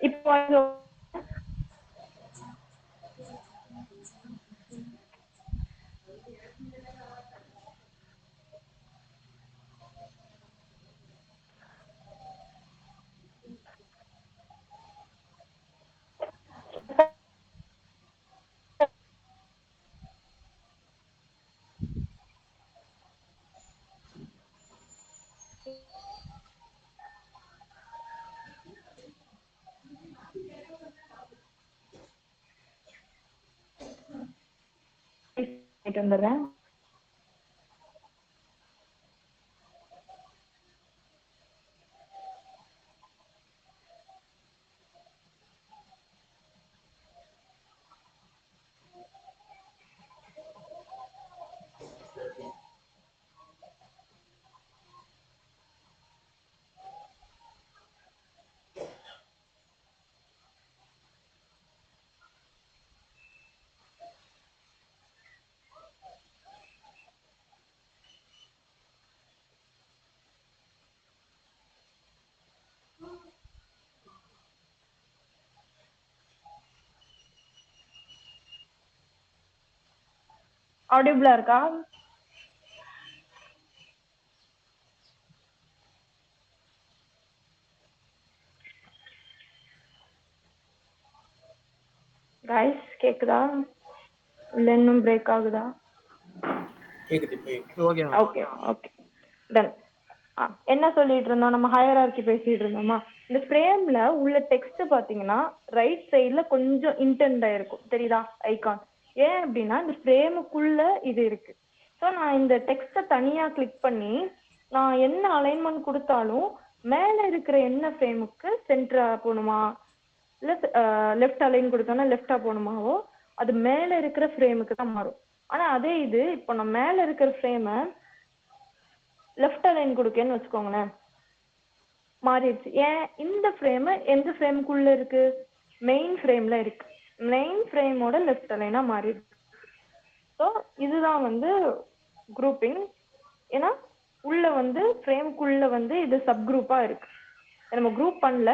Speaker 1: இப்போ வந்துடுறேன். ஆடிபிளா இருக்கா? கைஸ் கேக்குதா? இல்ல இன்னும் பிரேக் ஆகுதா?
Speaker 4: Okay
Speaker 1: okay okay done. என்ன சொல்லிட்டு இருந்தோம்? நம்ம ஹையரார்கி பேசிட்டு இருந்தோமா? இந்த ஃப்ரேம்ல உள்ள டெக்ஸ்ட் பாத்தீங்கன்னா ரைட் சைடுல கொஞ்சம் இன்டென்ட் ஆயிருக்கும், தெரியுதா ஐகான்? ஏன் அப்படின்னா இந்த ஃப்ரேமுக்குள்ள இது இருக்கு. ஸோ நான் இந்த டெக்ஸ்ட தனியா கிளிக் பண்ணி நான் என்ன அலைன்மெண்ட் கொடுத்தாலும் மேல இருக்கிற என்ன ஃப்ரேமுக்கு சென்டரா போகணுமா, இல்ல லெஃப்ட் அலைன் கொடுத்தோம்னா லெஃப்டா போகணுமாவோ அது மேல இருக்கிற ஃப்ரேமுக்கு தான் மாறும். ஆனா அதே இது இப்போ நான் மேல இருக்கிற ஃப்ரேமை லெஃப்ட் அலைன் கொடுக்கேன்னு வச்சுக்கோங்களேன், மாறிடுச்சு. ஏன் இந்த ஃப்ரேம் எந்த ஃப்ரேமுக்குள்ள இருக்கு? மெயின் ஃப்ரேம்ல இருக்கு. மெயின் ஃப்ரேமோட லெஃப்ட் அலைனா மாறிடுச்சு. ஸோ இதுதான் வந்து குரூப்பிங். ஏன்னா உள்ள வந்து ஃப்ரேம்குள்ள வந்து இது சப் குரூப்பா இருக்கு. நம்ம குரூப் பண்ணல,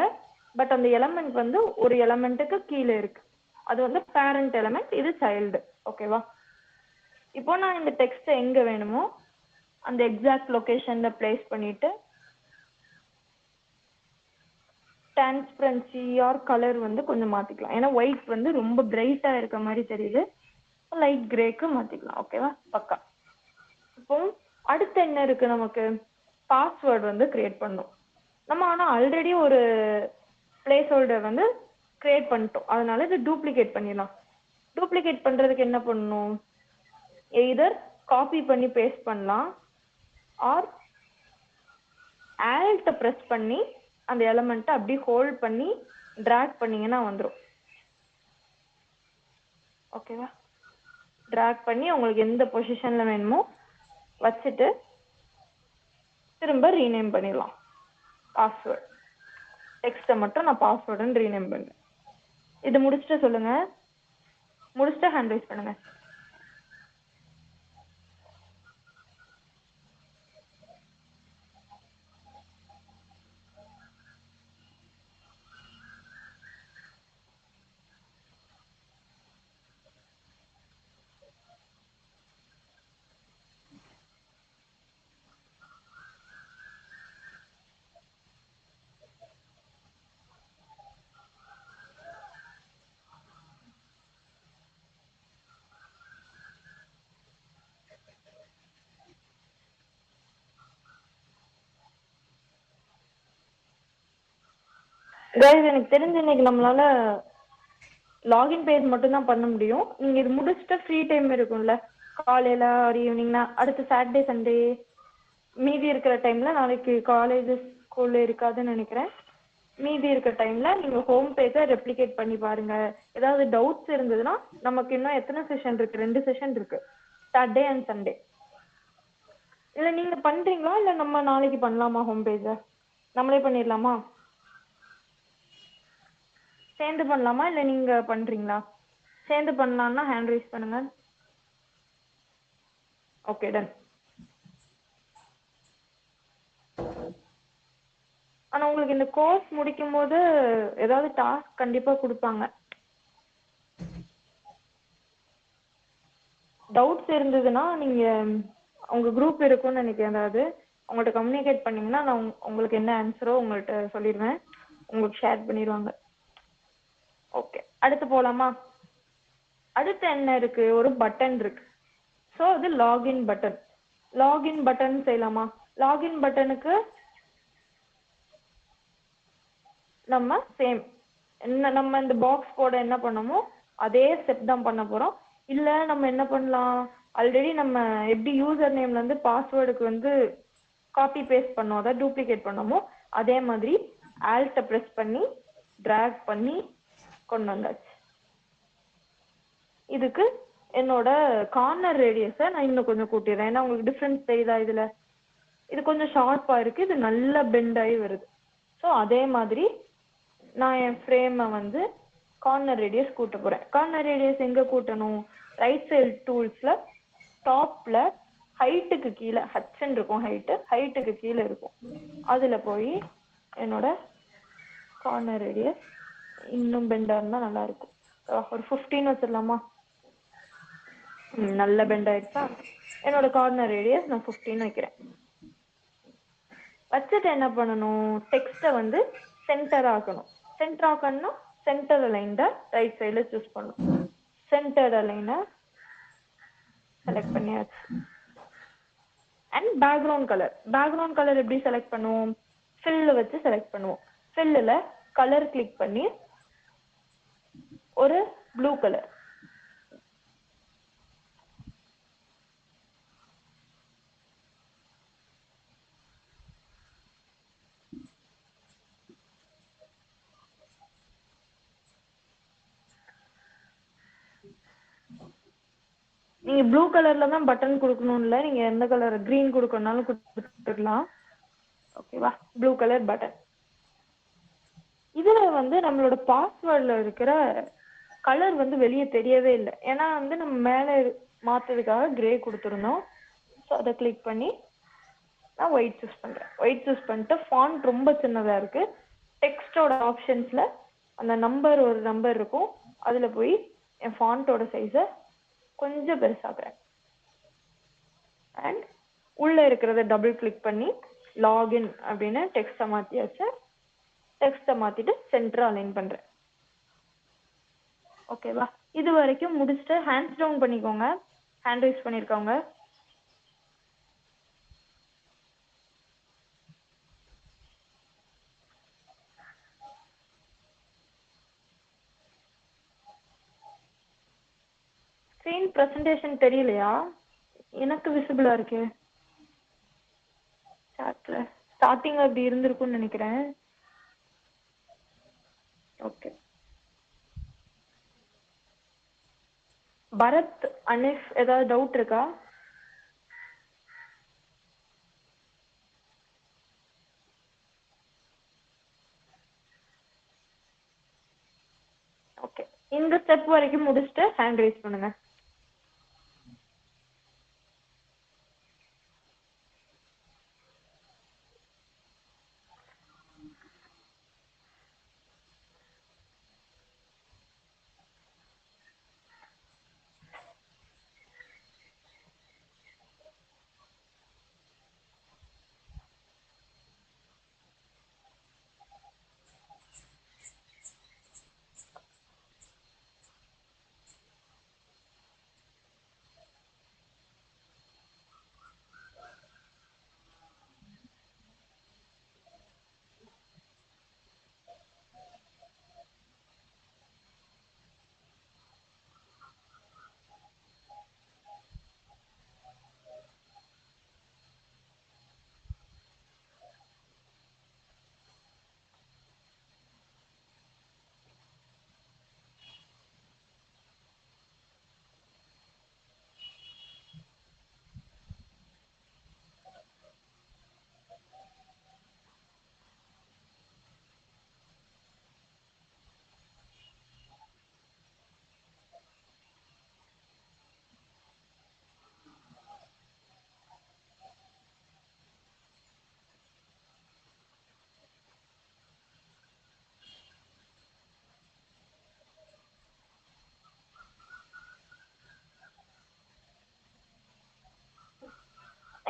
Speaker 1: பட் அந்த எலமெண்ட் வந்து ஒரு எலமெண்ட்டுக்கு கீழே இருக்கு. அது வந்து பேரண்ட் எலமெண்ட், இது சைல்டு. ஓகேவா? இப்போ நான் இந்த டெக்ஸ்ட் எங்க வேணுமோ அந்த எக்ஸாக்ட் லொகேஷன்ல பிளேஸ் பண்ணிட்டு டிரான்ஸ்பரன்சி ஆர் கலர் வந்து கொஞ்சம் மாத்திக்கலாம். ஏன்னா ஒயிட் வந்து ரொம்ப பிரைட்டா இருக்க மாதிரி தெரியுது, லைட் கிரேக்கு மாத்திக்கலாம். ஓகேவா? பக்கா. இப்போ அடுத்து என்ன இருக்கு? நமக்கு பாஸ்வேர்டு வந்து கிரியேட் பண்ணணும். நம்ம ஆனா ஆல்ரெடி ஒரு பிளேஸ் ஹோல்டர் வந்து கிரியேட் பண்ணிட்டோம், அதனால இது டூப்ளிகேட் பண்ணிடலாம். டூப்ளிகேட் பண்றதுக்கு என்ன பண்ணணும்? எய்தர் காப்பி பண்ணி பேஸ்ட் பண்ணலாம், ஆர் ஆல்ட்ட ப்ரெஸ் பண்ணி அந்த எலமெண்ட்டை அப்படியே ஹோல்ட் பண்ணி ட்ராக் பண்ணீங்கன்னா வந்துடும். ஓகேவா? ட்ராக் பண்ணி உங்களுக்கு எந்த பொசிஷன்ல வேணுமோ வச்சுட்டு திரும்ப ரீநேம் பண்ணிடலாம். பாஸ்வேர்டு டெக்ஸ்ட்டை மட்டும் நான் பாஸ்வேர்டுன்னு ரீநேம் பண்ணுறேன். இது முடிச்சுட்டு சொல்லுங்க. முடிச்சுட்டு ஹேண்ட் ரைஸ் பண்ணுங்க. கைஸ், எனக்கு தெரிஞ்சு இன்னைக்கு நம்மளால லாகின் பேஜ் மட்டும் தான் பண்ண முடியும். நீங்க இது முடிச்சுட்டு ஃப்ரீ டைம் இருக்கும்ல, காலையில ஒரு ஈவினிங்னா, அடுத்து சாட்டர்டே சண்டே மீதி இருக்கிற டைம்ல, நாளைக்கு காலேஜ் ஸ்கூல்ல இருக்காதுன்னு நினைக்கிறேன், மீதி இருக்கிற டைம்ல நீங்க ஹோம் பேஜை ரெப்ளிகேட் பண்ணி பாருங்க. ஏதாவது டவுட்ஸ் இருந்ததுன்னா, நமக்கு இன்னும் எத்தனை செஷன் இருக்கு? 2 செஷன் இருக்கு, சாட்டர்டே அண்ட் சண்டே. இல்ல நீங்க பண்றீங்களா, இல்ல நம்ம நாளைக்கு பண்ணலாமா? ஹோம் பேஜை நம்மளே பண்ணிடலாமா? சேர்ந்து பண்ணலாமா, இல்லை நீங்க பண்றீங்களா? சேர்ந்து பண்ணலாம்னா ஹேண்ட் ரைஸ் பண்ணுங்க. Okay, done. ஆனா உங்களுக்கு இந்த கோர்ஸ் முடிக்கும் போது ஏதாவது டாஸ்க் கண்டிப்பா கொடுப்பாங்க. டவுட்ஸ் இருந்ததுன்னா நீங்க உங்க குரூப் இருக்கும்னு நினைக்கிறேன், அதாவது உங்கள்கிட்ட கம்யூனிகேட் பண்ணீங்கன்னா நான் உங்களுக்கு என்ன ஆன்சரோ உங்கள்கிட்ட சொல்லிடுவேன், உங்களுக்கு ஷேர் பண்ணிடுவாங்க. ஓகே, அடுத்து போலாமா? அடுத்து என்ன இருக்கு? ஒரு பட்டன் இருக்கு. ஸோ அது லாகின் பட்டன். லாகின் பட்டன் செய்யலாமா? லாகின் பட்டனுக்கு நம்ம சேம் என்ன, நம்ம இந்த பாக்ஸ் போட என்ன பண்ணமோ அதே ஸ்டெப் தான் பண்ண போறோம். இல்ல நம்ம என்ன பண்ணலாம், ஆல்ரெடி நம்ம எப்படி யூசர் நேம்ல இருந்து பாஸ்வேர்டுக்கு வந்து காப்பி பேஸ்ட் பண்ணோம், அதாவது டூப்ளிகேட் பண்ணோமோ அதே மாதிரி ஆல்ட்ட ப்ரெஸ் பண்ணி டிராக் பண்ணி கொண்டு வந்தாச்சு. இதுக்கு என்னோட கார்னர் ரேடியஸை நான் இன்னும் கொஞ்சம் கூட்டிடுறேன். ஏன்னா உங்களுக்கு டிஃப்ரென்ஸ் தெரியுதா? இதுல இது கொஞ்சம் ஷார்ப்பா இருக்கு, இது நல்ல பெண்ட் ஆகி வருது. ஸோ அதே மாதிரி நான் என் ஃப்ரேமை வந்து கார்னர் ரேடியஸ் கூட்ட போறேன். கார்னர் ரேடியஸ் எங்க கூட்டணும்? ரைட் சைடு டூல்ஸ்ல டாப்ல ஹைட்டுக்கு கீழே ஹச்ன்னு இருக்கும், ஹைட்டுக்கு கீழே இருக்கும், அதுல போய் என்னோட கார்னர் ரேடியஸ் இன்னும் பெண்டா இருந்தா நல்லா இருக்கும். ஒரு 15 வச்சிடலாமா? நல்ல பெண்ட் ஆயிடுச்சா? என்னோட கார்னர் ரேடியஸ் நான் 15 வைக்கிறேன். வச்சுட்டு என்ன பண்ணணும்? டெக்ஸ்ட்டை வந்து சென்டர் ஆக்கணும். சென்டர் ஆக்கணும்னா சென்டர் அலைனை ரைட் சைடுல சூஸ் பண்ணணும். சென்டர் அலைனை செலக்ட் பண்ணியாச்சு. அண்ட் பேக்ரவுண்ட் கலர் எப்படி செலக்ட் பண்ணுவோம்? ஃபில் வச்சு செலக்ட் பண்ணுவோம். ஃபில்லில் கலர் கிளிக் பண்ணி ஒரு ப்ளூ கலர், நீங்க ப்ளூ கலர்ல தான் பட்டன் கொடுக்கணும், இல்லை நீங்க எந்த கலர் கிரீன் கொடுக்கணும்னாலும் கொடுத்துக்கலாம். ஓகேவா? Blue colour button. இதுல வந்து நம்மளோட பாஸ்வேர்டில் இருக்கிற கலர் வந்து வெளியே தெரியவே இல்லை. ஏன்னா வந்து நம்ம மேலே மாற்றதுக்காக கிரே கொடுத்துருந்தோம். ஸோ அதை கிளிக் பண்ணி நான் ஒயிட் சூஸ் பண்ணுறேன். ஒயிட் சூஸ் பண்ணிட்டு ஃபாண்ட் ரொம்ப சின்னதாக இருக்குது. டெக்ஸ்டோட ஆப்ஷன்ஸில் அந்த நம்பர் ஒரு நம்பர் இருக்கும், அதில் போய் என் ஃபாண்ட்டோட சைஸை கொஞ்சம் பெருசாகிறேன். அண்ட் உள்ளே இருக்கிறத டபுள் கிளிக் பண்ணி லாகின் அப்படின்னு டெக்ஸ்ட்டை மாற்றியாச்சு. டெக்ஸ்ட்டை மாற்றிட்டு சென்டராக அலைன் பண்ணுறேன். ஓகேவா? இது வரைக்கும் முடிச்சுட்டு ஹேண்ட்ஸ் டவுன் பண்ணிக்கோங்க. ஹேண்ட் ரைஸ் பண்ணியிருக்கவங்க. ஸ்க்ரீன் ப்ரெசன்டேஷன் தெரியலையா? எனக்கு விசிபிளாக இருக்கு. சாட்டில் ஸ்டார்டிங் அப்படி இருந்திருக்கும்னு நினைக்கிறேன். ஓகே. பரத், அனிஃப், ஏதாவது டவுட் இருக்கா? ஓகே, இந்த ஸ்டெப் வரைக்கும் முடிச்சுட்டு ஹேண்ட் ரைஸ் பண்ணுங்க.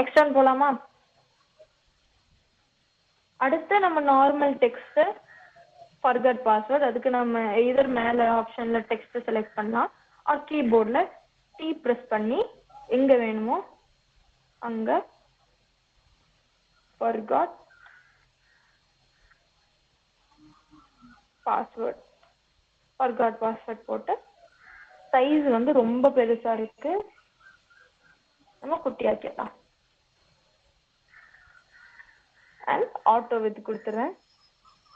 Speaker 1: எக்ஸ்டர்ன் போலாமா? அடுத்து நம்ம நார்மல் டெக்ஸ்ட் ஃபர்கட் பாஸ்வேர்ட். அதுக்கு நம்ம எதர் மேலே ஆப்ஷனில் டெக்ஸ்ட் செலக்ட் பண்ணலாம். கீபோர்டில் டி ப்ரெஸ் பண்ணி எங்கே வேணுமோ அங்கே ஃபர்காட் பாஸ்வேர்ட் போட்டு சைஸ் வந்து ரொம்ப பெருசாக இருக்கு, நம்ம குட்டியாக்கிடலாம். அண்ட் ஆட்டோ வித் கொடுத்துறேன்.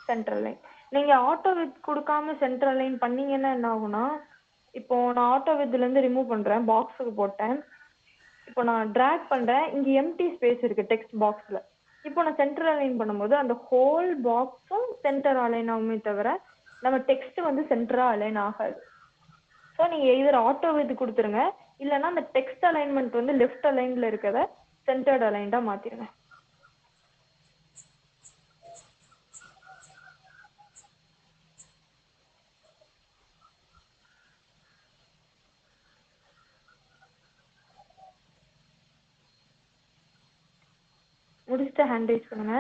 Speaker 1: Central line. நீங்கள் ஆட்டோ வித் கொடுக்காம சென்ட்ரல் லைன் பண்ணீங்கன்னா என்ன ஆகுனா, இப்போ நான் ஆட்டோ வித்லேருந்து ரிமூவ் பண்ணுறேன், பாக்ஸுக்கு போட்டேன். இப்போ நான் ட்ராக் பண்ணுறேன், இங்கே எம்டி ஸ்பேஸ் இருக்குது டெக்ஸ்ட் பாக்ஸில். இப்போ நான் சென்டர் அலைன் பண்ணும்போது அந்த ஹோல் பாக்ஸும் சென்டர் அலைன் ஆகுமே தவிர நம்ம டெக்ஸ்ட் வந்து சென்டராக அலைன் ஆகாது. ஸோ நீங்கள் எதர் ஆட்டோ வித் கொடுத்துருங்க, இல்லைன்னா அந்த டெக்ஸ்ட் அலைன்மெண்ட் வந்து லெஃப்ட் அலைனில் இருக்கிறத சென்டர்ட் அலைன்டாக மாற்றிடுங்க. முடிச்சுட்டு ஹேண்ட் ரைஸ் பண்ணுங்க.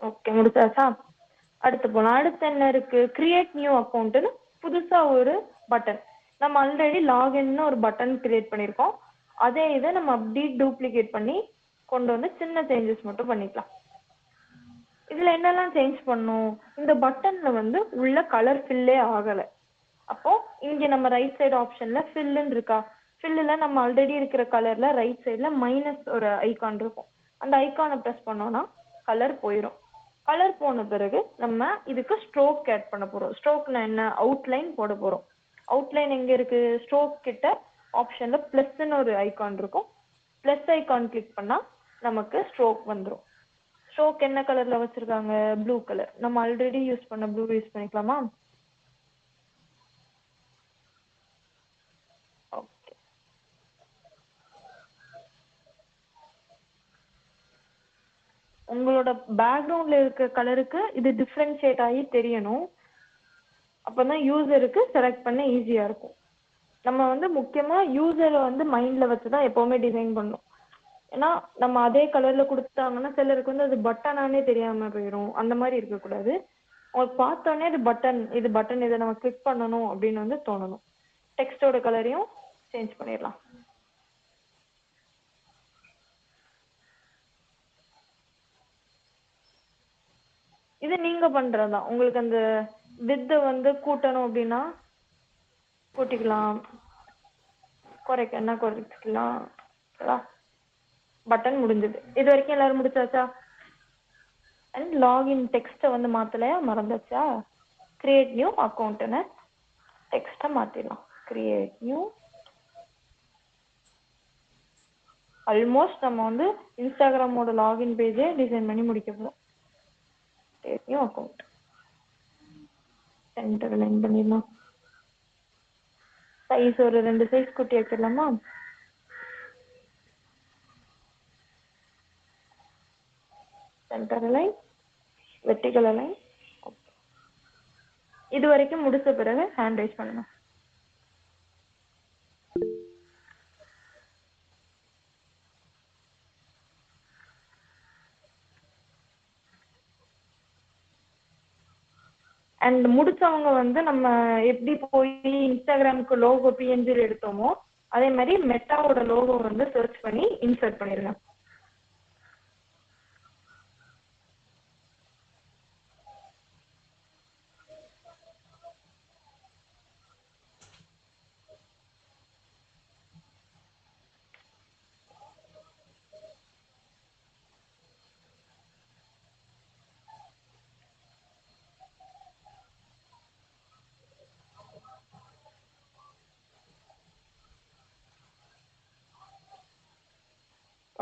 Speaker 1: ஓகே, முடிச்சாச்சா? அடுத்து போகலாம். அடுத்து என்ன இருக்கு? கிரியேட் நியூ அக்கௌண்ட்டுன்னு புதுசாக ஒரு பட்டன். நம்ம ஆல்ரெடி லாகின்னு ஒரு பட்டன் கிரியேட் பண்ணியிருக்கோம். அதே இதை நம்ம அப்படி டூப்ளிகேட் பண்ணி கொண்டு வந்து சின்ன சேஞ்சஸ் மட்டும் பண்ணிக்கலாம். இதில் என்னெல்லாம் சேஞ்ச் பண்ணும்? இந்த பட்டனில் வந்து உள்ள கலர் ஃபில்லே ஆகலை, அப்போ இங்க நம்ம ரைட் சைடு ஆப்ஷன்ல ஃபில்லுன்னு இருக்கா, ஃபில்லுல நம்ம ஆல்ரெடி இருக்கிற கலர்ல ரைட் சைடுல மைனஸ் ஒரு ஐகான் இருக்கும். அந்த ஐகானை ப்ரெஸ் பண்ணோம்னா கலர் போயிடும். கலர் போன பிறகு நம்ம இதுக்கு ஸ்ட்ரோக் ஆட் பண்ண போறோம். ஸ்ட்ரோக்னா என்ன, அவுட்லைன் போட போறோம். அவுட்லைன் எங்க இருக்கு, ஸ்ட்ரோக் கிட்ட ஆப்ஷன்ல பிளஸ்ன்னு ஒரு ஐகான் இருக்கும். பிளஸ் ஐகான் கிளிக் பண்ணா நமக்கு ஸ்ட்ரோக் வந்துடும். ஸ்ட்ரோக் என்ன கலர்ல வச்சிருக்காங்க, ப்ளூ கலர். நம்ம ஆல்ரெடி யூஸ் பண்ண ப்ளூ யூஸ் பண்ணிக்கலாமா? ஓகே. உங்களோட பேக்ரவுண்ட்ல இருக்க கலருக்கு இது டிஃபரன்ஷியேட் ஆகி தெரியணும். அப்பதான் யூசருக்கு செலக்ட் பண்ண ஈஸியா இருக்கும். நம்ம வந்து முக்கியமா யூசரை வந்து மைண்ட்ல வச்சுதான் எப்பவுமே டிசைன் பண்ணணும். ஏன்னா நம்ம அதே கலர்ல கொடுத்தாங்கன்னா சிலருக்கு வந்து அது பட்டனானே தெரியாம போயிடும். அந்த மாதிரி இருக்கக்கூடாது. உங்களுக்கு பார்த்தோன்னே இது பட்டன் இதை நம்ம கிளிக் பண்ணணும் அப்படின்னு வந்து தோணணும். டெக்ஸ்டோட கலரையும் சேஞ்ச் பண்ணிடலாம். இது நீங்க பண்றதுதான். உங்களுக்கு அந்த வித்தை வந்து கூட்டணும் அப்படின்னா கூட்டிக்கலாம், குறைக்கலாம். பட்டன் முடிஞ்சது. இது வரைக்கும் எல்லாரும் முடிச்சாச்சா? அண்ட் லாகின் டெக்ஸ்ட்டை வந்து மாத்தலையா, மறந்தாச்சா? கிரியேட் நியூ அக்கௌண்ட்னு டெக்ஸ்ட்டை மாத்திடலாம். Create new. ஆல்மோஸ்ட் நம்ம வந்து இன்ஸ்டாகிராமோட லாகின் பேஜே டிசைன் பண்ணி முடிக்க போறோம். Create new account. Centre line பண்ணிடலாம். சைஸ் ஒரு 2 சைஸ் குட்டி வைக்கலாமா? Centre line, vertical line. இது வரைக்கும் முடிச்ச பிறகு ஹேண்ட் ரைஸ் பண்ணணும். அண்ட் முடிச்சவங்க வந்து நம்ம எப்படி போய் இன்ஸ்டாகிராமுக்கு லோகோ பிஎன்ஜி எடுத்தோமோ அதே மாதிரி மெட்டாவோட லோகோ வந்து சர்ச் பண்ணி இன்சர்ட் பண்ணிருங்க.